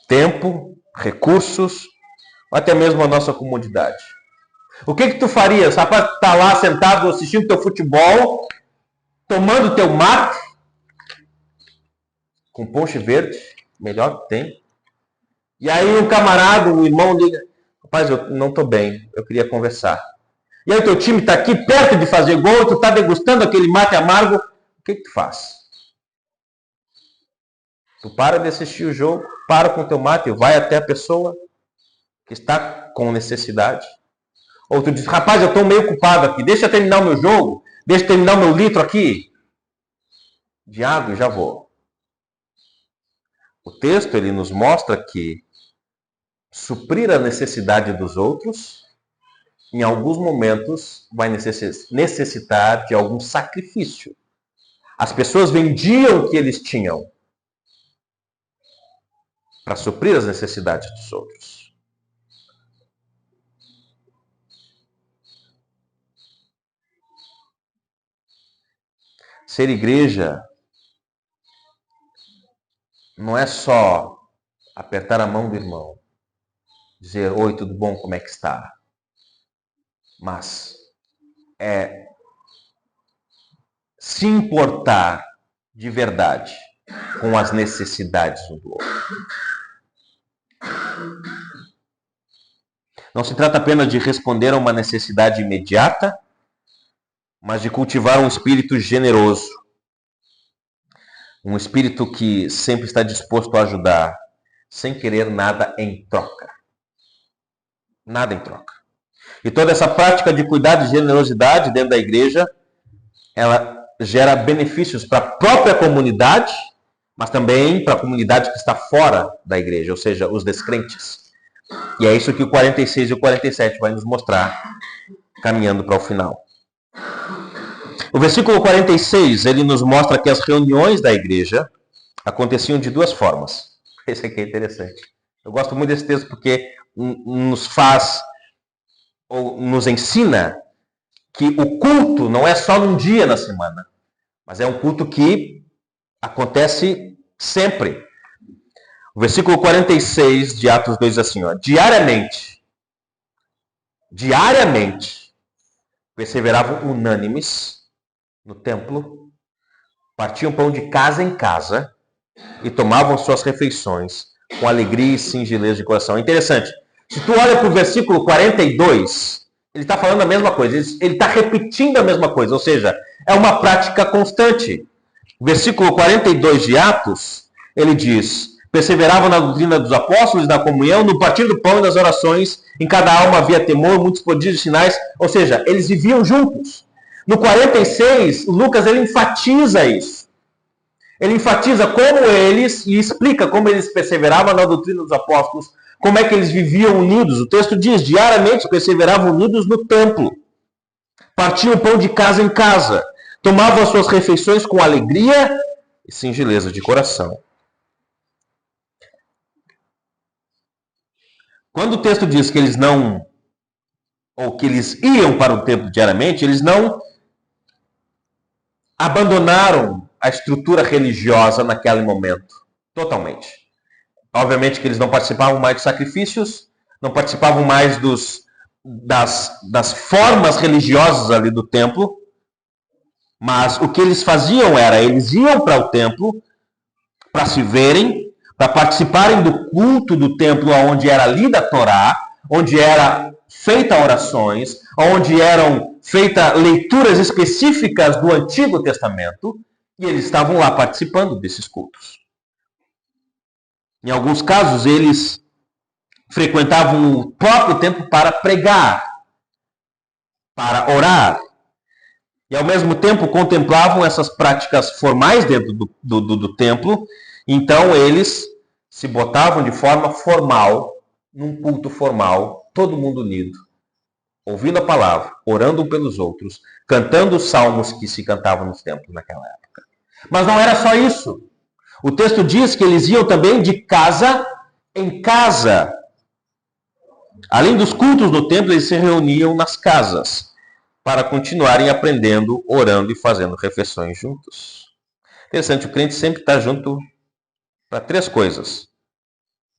Tempo, recursos, ou até mesmo a nossa comodidade. O que tu faria? Só para estar lá sentado assistindo teu futebol, tomando teu mate, com ponche verde, melhor que tem. E aí um camarada, um irmão liga, rapaz, eu não estou bem, eu queria conversar. E aí o teu time está aqui perto de fazer gol, tu está degustando aquele mate amargo, o que tu faz? Tu para de assistir o jogo, para com o teu mate, vai até a pessoa que está com necessidade. Ou tu diz, rapaz, eu estou meio ocupado aqui, deixa eu terminar o meu jogo, deixa eu terminar o meu litro aqui de água e já vou. O texto ele nos mostra que suprir a necessidade dos outros, em alguns momentos, vai necessitar de algum sacrifício. As pessoas vendiam o que eles tinham para suprir as necessidades dos outros. Ser igreja não é só apertar a mão do irmão, dizer, oi, tudo bom, como é que está? Mas é se importar de verdade com as necessidades um do outro. Não se trata apenas de responder a uma necessidade imediata, mas de cultivar um espírito generoso. Um espírito que sempre está disposto a ajudar, sem querer nada em troca. Nada em troca. E toda essa prática de cuidado e generosidade dentro da igreja, ela gera benefícios para a própria comunidade, mas também para a comunidade que está fora da igreja, ou seja, os descrentes. E é isso que o 46 e o 47 vai nos mostrar, caminhando para o final. O versículo 46, ele nos mostra que as reuniões da igreja aconteciam de duas formas. Esse aqui é interessante. Eu gosto muito desse texto porque nos faz, ou nos ensina, que o culto não é só num dia na semana, mas é um culto que acontece sempre. O versículo 46 de Atos 2 diz assim, ó, diariamente, perseveravam unânimes no templo, partiam pão de casa em casa e tomavam suas refeições com alegria e singeleza de coração. É interessante. Se tu olha para o versículo 42, ele está falando a mesma coisa, ele está repetindo a mesma coisa, ou seja, é uma prática constante. Versículo 42 de Atos, ele diz, perseveravam na doutrina dos apóstolos, na comunhão, no partir do pão e nas orações, em cada alma havia temor, muitos prodígios e sinais, ou seja, eles viviam juntos. No 46, Lucas ele enfatiza isso. Ele enfatiza como eles, e explica como eles perseveravam na doutrina dos apóstolos, como é que eles viviam unidos. O texto diz, diariamente perseveravam unidos no templo. Partiam o pão de casa em casa. Tomavam as suas refeições com alegria e singeleza de coração. Quando o texto diz que eles não, ou que eles iam para o templo diariamente, eles não abandonaram a estrutura religiosa naquele momento, totalmente. Obviamente que eles não participavam mais dos sacrifícios, não participavam mais das formas religiosas ali do templo, mas o que eles faziam era, eles iam para o templo para se verem, para participarem do culto do templo onde era lida a Torá, onde era feita orações, onde eram feitas leituras específicas do Antigo Testamento, e eles estavam lá participando desses cultos. Em alguns casos, eles frequentavam o próprio templo para pregar, para orar, e ao mesmo tempo contemplavam essas práticas formais dentro do templo. Então eles se botavam de forma formal, num culto formal, todo mundo unido, ouvindo a palavra, orando um pelos outros, cantando os salmos que se cantavam nos templos naquela época. Mas não era só isso. O texto diz que eles iam também de casa em casa. Além dos cultos no templo, eles se reuniam nas casas para continuarem aprendendo, orando e fazendo refeições juntos. Interessante, o crente sempre está junto para três coisas: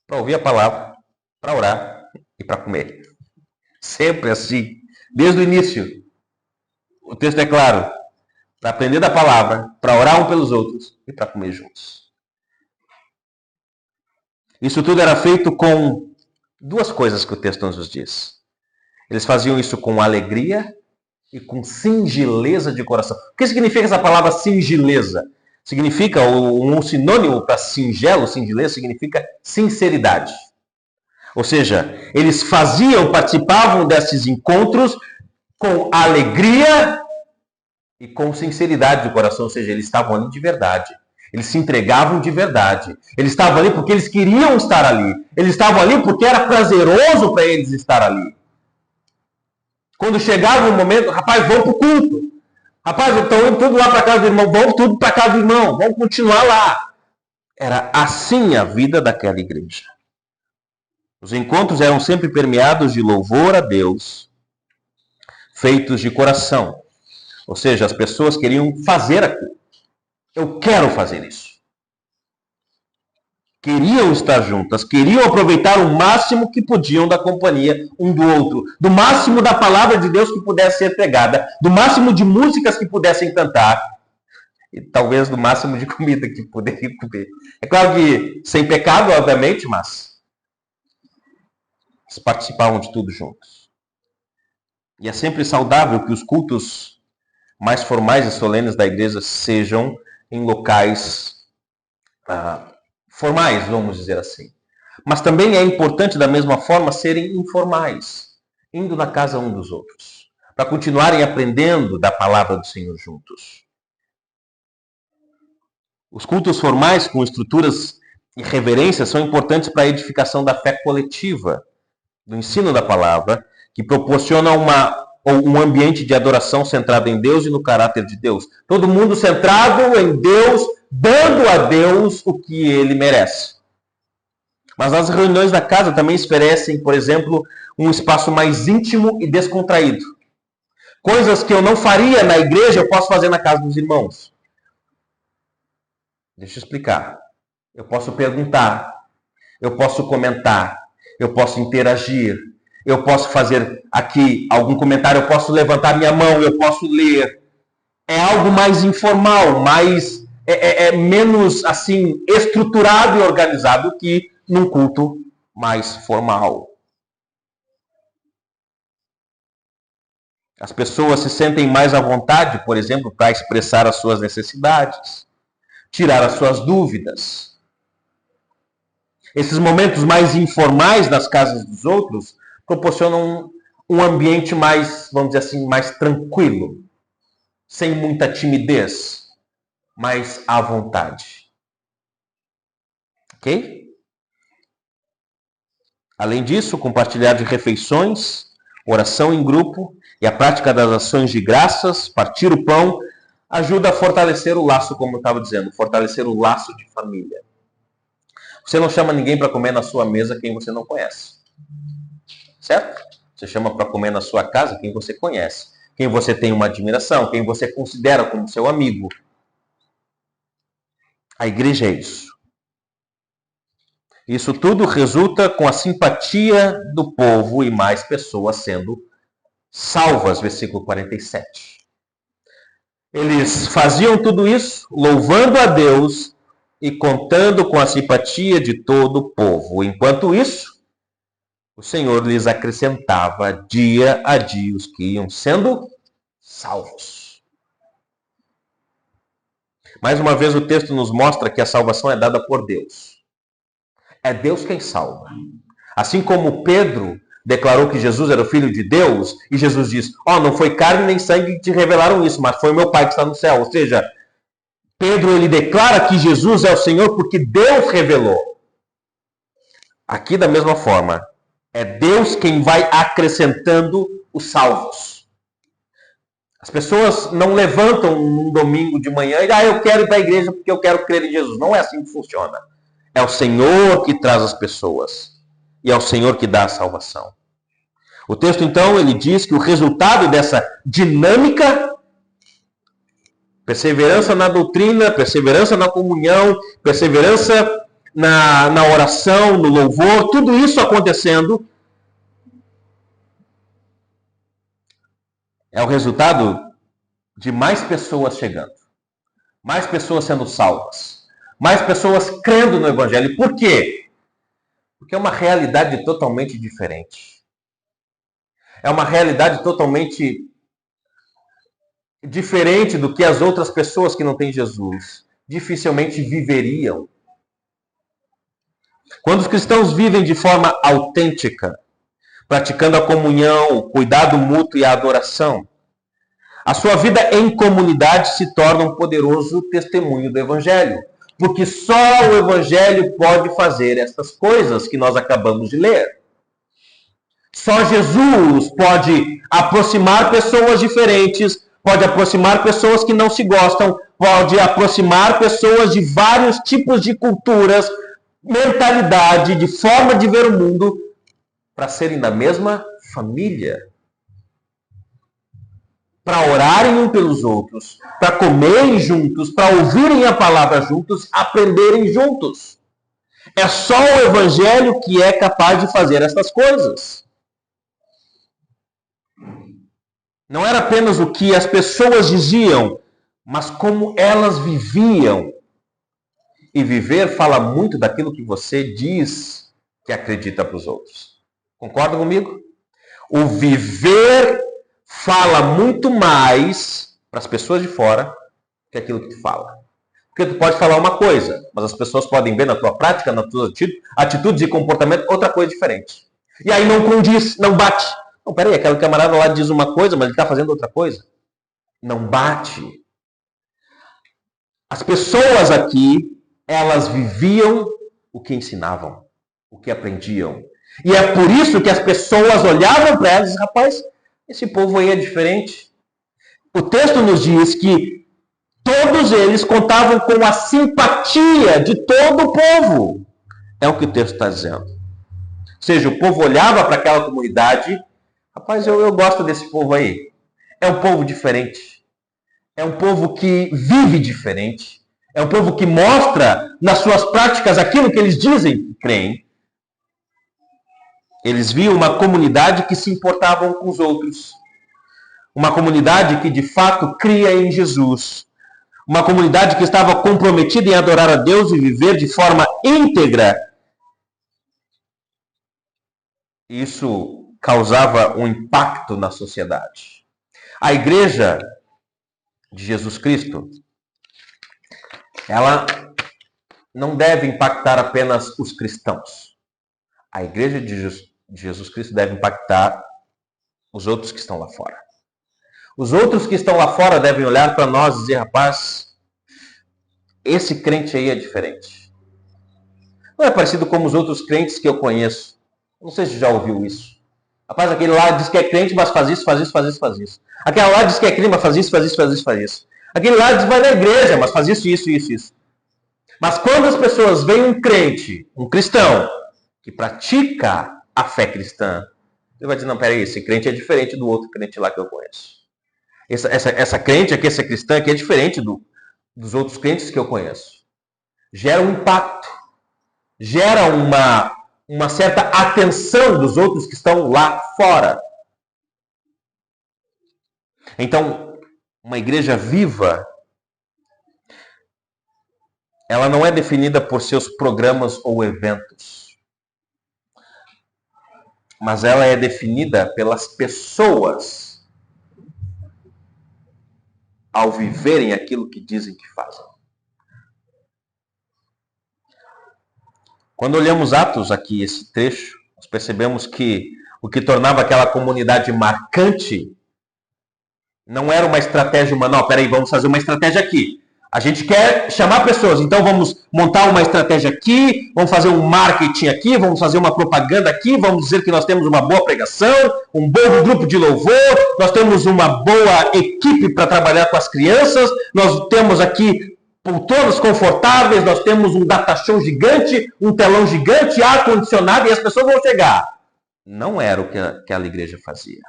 para ouvir a palavra, para orar e para comer. Sempre assim. Desde o início, o texto é claro, para aprender da palavra, para orar um pelos outros e para comer juntos. Isso tudo era feito com duas coisas que o texto nos diz. Eles faziam isso com alegria e com singeleza de coração. O que significa essa palavra singeleza? Significa, um sinônimo para singelo, singeleza, significa sinceridade. Ou seja, eles participavam desses encontros com alegria e com sinceridade de coração. Ou seja, eles estavam ali de verdade. Eles se entregavam de verdade. Eles estavam ali porque eles queriam estar ali. Eles estavam ali porque era prazeroso para eles estar ali. Quando chegava o momento, rapaz, vamos para o culto. Rapaz, estão indo tudo lá para casa do irmão. Vamos tudo para casa do irmão. Vamos continuar lá. Era assim a vida daquela igreja. Os encontros eram sempre permeados de louvor a Deus, feitos de coração. Ou seja, as pessoas queriam fazer aquilo. Eu quero fazer isso. Queriam estar juntas, queriam aproveitar o máximo que podiam da companhia um do outro, do máximo da palavra de Deus que pudesse ser pregada, do máximo de músicas que pudessem cantar, e talvez do máximo de comida que poderiam comer. É claro que sem pecado, obviamente, mas eles participavam de tudo juntos. E é sempre saudável que os cultos mais formais e solenes da igreja sejam em locais formais, vamos dizer assim. Mas também é importante, da mesma forma, serem informais, indo na casa um dos outros, para continuarem aprendendo da palavra do Senhor juntos. Os cultos formais, com estruturas e reverências, são importantes para a edificação da fé coletiva, do ensino da palavra, que proporciona um ambiente de adoração centrado em Deus e no caráter de Deus. Todo mundo centrado em Deus, dando a Deus o que ele merece. Mas as reuniões da casa também oferecem, por exemplo, um espaço mais íntimo e descontraído. Coisas que eu não faria na igreja, eu posso fazer na casa dos irmãos. Deixa eu explicar. Eu posso perguntar, eu posso comentar, eu posso interagir, eu posso fazer aqui algum comentário, eu posso levantar minha mão, eu posso ler. É algo mais informal, menos assim estruturado e organizado que num culto mais formal. As pessoas se sentem mais à vontade, por exemplo, para expressar as suas necessidades, tirar as suas dúvidas. Esses momentos mais informais nas casas dos outros proporcionam um ambiente mais, vamos dizer assim, mais tranquilo, sem muita timidez, mais à vontade. Ok? Além disso, compartilhar de refeições, oração em grupo e a prática das ações de graças, partir o pão, ajuda a fortalecer o laço, como eu estava dizendo, fortalecer o laço de família. Você não chama ninguém para comer na sua mesa quem você não conhece. Certo? Você chama para comer na sua casa quem você conhece, quem você tem uma admiração, quem você considera como seu amigo. A igreja é isso. Isso tudo resulta com a simpatia do povo e mais pessoas sendo salvas, versículo 47. Eles faziam tudo isso louvando a Deus e contando com a simpatia de todo o povo. Enquanto isso, o Senhor lhes acrescentava dia a dia os que iam sendo salvos. Mais uma vez o texto nos mostra que a salvação é dada por Deus. É Deus quem salva. Assim como Pedro declarou que Jesus era o Filho de Deus, e Jesus diz, não foi carne nem sangue que te revelaram isso, mas foi meu Pai que está no céu. Ou seja, Pedro ele declara que Jesus é o Senhor porque Deus revelou. Aqui da mesma forma, é Deus quem vai acrescentando os salvos. As pessoas não levantam num domingo de manhã e eu quero ir para a igreja porque eu quero crer em Jesus. Não é assim que funciona. É o Senhor que traz as pessoas. E é o Senhor que dá a salvação. O texto, então, ele diz que o resultado dessa dinâmica, perseverança na doutrina, perseverança na comunhão, perseverança na oração, no louvor, tudo isso acontecendo, é o resultado de mais pessoas chegando, mais pessoas sendo salvas, mais pessoas crendo no Evangelho. Por quê? Porque é uma realidade totalmente diferente. É uma realidade totalmente diferente do que as outras pessoas que não têm Jesus dificilmente viveriam. Quando os cristãos vivem de forma autêntica, praticando a comunhão, cuidado mútuo e a adoração, a sua vida em comunidade se torna um poderoso testemunho do Evangelho. Porque só o Evangelho pode fazer estas coisas que nós acabamos de ler. Só Jesus pode aproximar pessoas diferentes, pode aproximar pessoas que não se gostam, pode aproximar pessoas de vários tipos de culturas, mentalidade, de forma de ver o mundo, para serem da mesma família. Para orarem uns pelos outros, para comerem juntos, para ouvirem a palavra juntos, aprenderem juntos. É só o Evangelho que é capaz de fazer essas coisas. Não era apenas o que as pessoas diziam, mas como elas viviam. E viver fala muito daquilo que você diz que acredita para os outros. Concorda comigo? O viver fala muito mais para as pessoas de fora que aquilo que tu fala. Porque tu pode falar uma coisa, mas as pessoas podem ver na tua prática, nas tuas atitudes e comportamento outra coisa diferente. E aí não condiz, não bate. Não, peraí, aquele camarada lá diz uma coisa, mas ele está fazendo outra coisa. Não bate. As pessoas aqui, elas viviam o que ensinavam, o que aprendiam. E é por isso que as pessoas olhavam para elas e diziam, rapaz, esse povo aí é diferente. O texto nos diz que todos eles contavam com a simpatia de todo o povo. É o que o texto está dizendo. Ou seja, o povo olhava para aquela comunidade, rapaz, eu gosto desse povo aí. É um povo diferente. É um povo que vive diferente. É um povo que mostra nas suas práticas aquilo que eles dizem que creem. Eles viam uma comunidade que se importavam com os outros. Uma comunidade que de fato cria em Jesus. Uma comunidade que estava comprometida em adorar a Deus e viver de forma íntegra. Isso causava um impacto na sociedade. A igreja de Jesus Cristo, ela não deve impactar apenas os cristãos. A igreja de Jesus Cristo deve impactar os outros que estão lá fora. Os outros que estão lá fora devem olhar para nós e dizer, rapaz, esse crente aí é diferente. Não é parecido como os outros crentes que eu conheço. Não sei se já ouviu isso. Rapaz, aquele lá diz que é crente, mas faz isso, faz isso, faz isso, faz isso. Aquele lá diz que é crente, mas faz isso, faz isso, faz isso, faz isso. Aquele lá diz que vai na igreja, mas faz isso, isso, isso, isso. Mas quando as pessoas veem um crente, um cristão, que pratica a fé cristã, ele vai dizer, não, peraí, esse crente é diferente do outro crente lá que eu conheço. Essa crente aqui, essa cristã aqui é diferente dos outros crentes que eu conheço. Gera um impacto. Gera uma certa atenção dos outros que estão lá fora. Então, uma igreja viva, ela não é definida por seus programas ou eventos, mas ela é definida pelas pessoas ao viverem aquilo que dizem que fazem. Quando olhamos Atos aqui, esse trecho, nós percebemos que o que tornava aquela comunidade marcante não era uma estratégia humana. Não, peraí, vamos fazer uma estratégia aqui. A gente quer chamar pessoas, então vamos montar uma estratégia aqui, vamos fazer um marketing aqui, vamos fazer uma propaganda aqui, vamos dizer que nós temos uma boa pregação, um bom grupo de louvor, nós temos uma boa equipe para trabalhar com as crianças, nós temos aqui poltronas confortáveis, nós temos um data show gigante, um telão gigante, ar-condicionado, e as pessoas vão chegar. Não era o que aquela igreja fazia.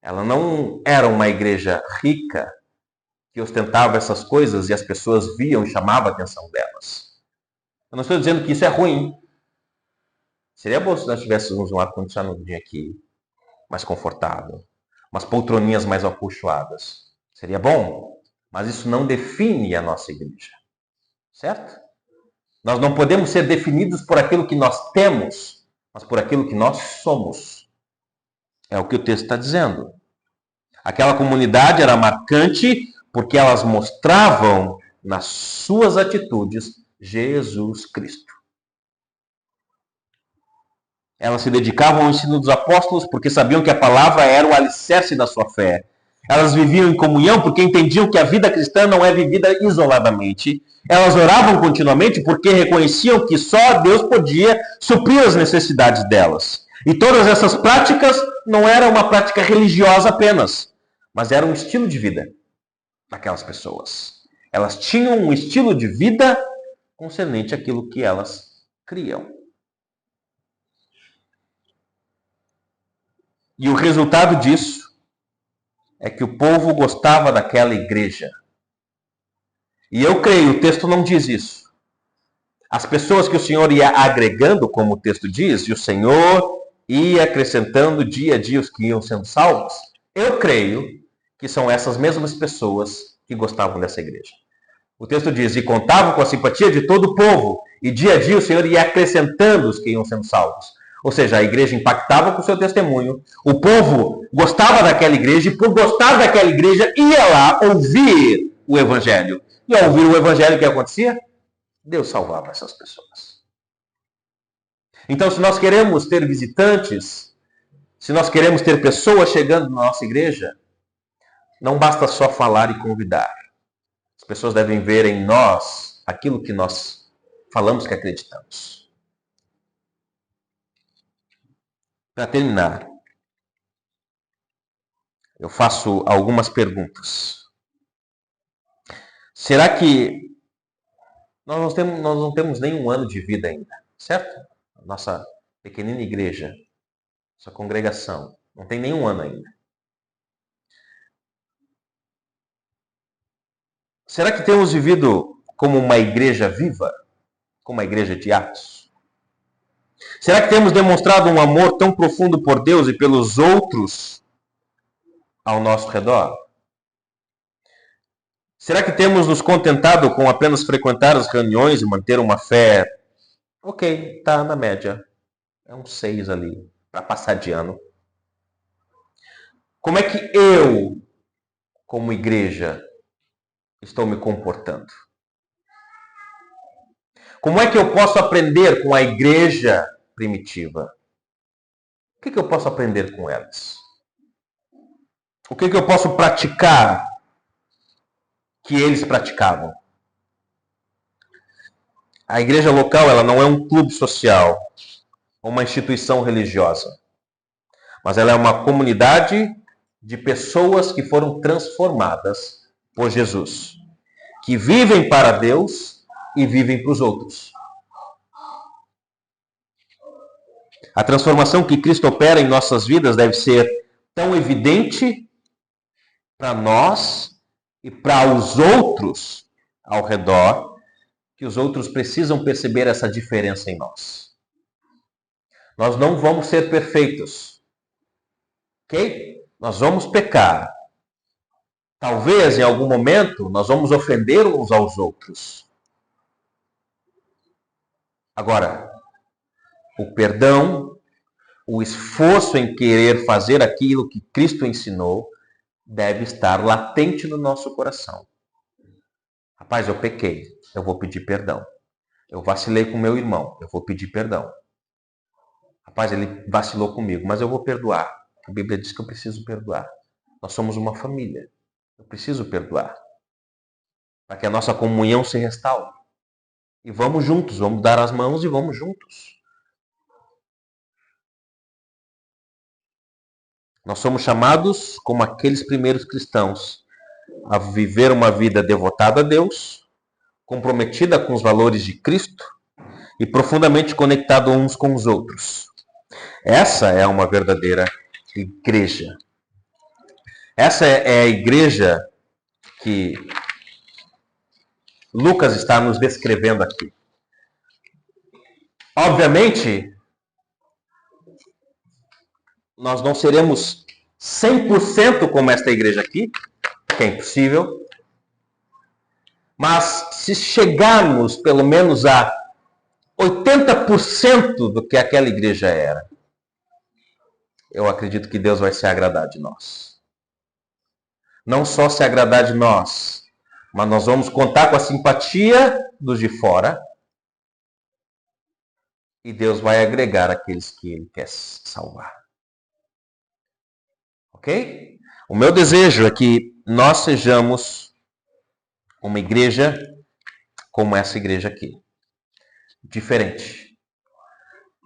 Ela não era uma igreja rica, que ostentava essas coisas e as pessoas viam e chamavam a atenção delas. Eu não estou dizendo que isso é ruim. Seria bom se nós tivéssemos um ar-condicionado aqui, mais confortável. umas poltroninhas mais acolchoadas. Seria bom, mas isso não define a nossa igreja. Certo? Nós não podemos ser definidos por aquilo que nós temos, mas por aquilo que nós somos. É o que o texto está dizendo. Aquela comunidade era marcante porque elas mostravam nas suas atitudes Jesus Cristo. Elas se dedicavam ao ensino dos apóstolos porque sabiam que a palavra era o alicerce da sua fé. Elas viviam em comunhão porque entendiam que a vida cristã não é vivida isoladamente. Elas oravam continuamente porque reconheciam que só Deus podia suprir as necessidades delas. E todas essas práticas não eram uma prática religiosa apenas, mas era um estilo de vida daquelas pessoas. Elas tinham um estilo de vida concernente àquilo que elas criam. E o resultado disso é que o povo gostava daquela igreja. E eu creio, o texto não diz isso. As pessoas que o Senhor ia agregando, como o texto diz, e o Senhor ia acrescentando dia a dia os que iam sendo salvos, eu creio que são essas mesmas pessoas que gostavam dessa igreja. O texto diz, e contavam com a simpatia de todo o povo, e dia a dia o Senhor ia acrescentando os que iam sendo salvos. Ou seja, a igreja impactava com o seu testemunho, o povo gostava daquela igreja, e por gostar daquela igreja, ia lá ouvir o evangelho. E ao ouvir o evangelho, o que acontecia? Deus salvava essas pessoas. Então, se nós queremos ter visitantes, se nós queremos ter pessoas chegando na nossa igreja, não basta só falar e convidar. As pessoas devem ver em nós aquilo que nós falamos que acreditamos. Para terminar, eu faço algumas perguntas. Será que nós não temos nenhum ano de vida ainda, certo? A nossa pequenina igreja, nossa congregação, não tem nenhum ano ainda. Será que temos vivido como uma igreja viva? Como uma igreja de Atos? Será que temos demonstrado um amor tão profundo por Deus e pelos outros ao nosso redor? Será que temos nos contentado com apenas frequentar as reuniões e manter uma fé? Ok, tá na média. É um 6 ali, para passar de ano. Como é que eu, como igreja, estou me comportando? Como é que eu posso aprender com a igreja primitiva? O que eu posso aprender com elas? O que eu posso praticar que eles praticavam? A igreja local, ela não é um clube social, uma instituição religiosa, mas ela é uma comunidade de pessoas que foram transformadas por Jesus, que vivem para Deus e vivem para os outros. A transformação que Cristo opera em nossas vidas deve ser tão evidente para nós e para os outros ao redor, que os outros precisam perceber essa diferença em nós. Nós não vamos ser perfeitos, ok? Nós vamos pecar. Talvez, em algum momento, nós vamos ofender uns aos outros. Agora, o perdão, o esforço em querer fazer aquilo que Cristo ensinou, deve estar latente no nosso coração. Rapaz, eu pequei, eu vou pedir perdão. Eu vacilei com meu irmão, eu vou pedir perdão. Rapaz, ele vacilou comigo, mas eu vou perdoar. A Bíblia diz que eu preciso perdoar. Nós somos uma família. Eu preciso perdoar. Para que a nossa comunhão se restaure. E vamos juntos, vamos dar as mãos e vamos juntos. Nós somos chamados, como aqueles primeiros cristãos, a viver uma vida devotada a Deus, comprometida com os valores de Cristo e profundamente conectada uns com os outros. Essa é uma verdadeira igreja. Essa é a igreja que Lucas está nos descrevendo aqui. Obviamente, nós não seremos 100% como esta igreja aqui, que é impossível. Mas se chegarmos pelo menos a 80% do que aquela igreja era, eu acredito que Deus vai se agradar de nós. Não só se agradar de nós, mas nós vamos contar com a simpatia dos de fora e Deus vai agregar aqueles que Ele quer salvar. Ok? O meu desejo é que nós sejamos uma igreja como essa igreja aqui. Diferente.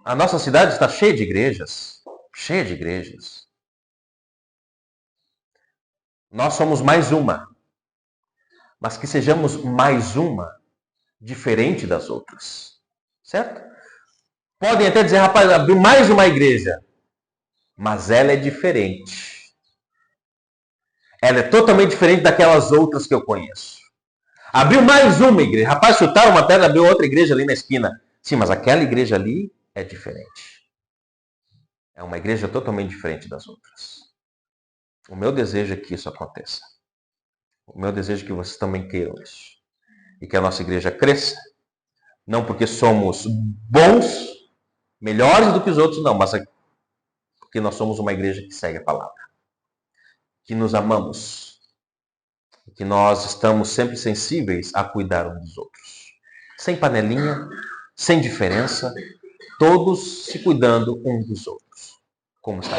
A nossa cidade está cheia de igrejas. Cheia de igrejas. Nós somos mais uma. Mas que sejamos mais uma diferente das outras. Certo? Podem até dizer, rapaz, abriu mais uma igreja. Mas ela é diferente. Ela é totalmente diferente daquelas outras que eu conheço. Abriu mais uma igreja. Rapaz, chutaram uma pedra, abriu outra igreja ali na esquina. Sim, mas aquela igreja ali é diferente. É uma igreja totalmente diferente das outras. O meu desejo é que isso aconteça. O meu desejo é que vocês também queiram isso. E que a nossa igreja cresça. Não porque somos bons, melhores do que os outros, não. Mas porque nós somos uma igreja que segue a palavra. Que nos amamos. Que nós estamos sempre sensíveis a cuidar uns dos outros. Sem panelinha, sem diferença. Todos se cuidando uns dos outros. Como está?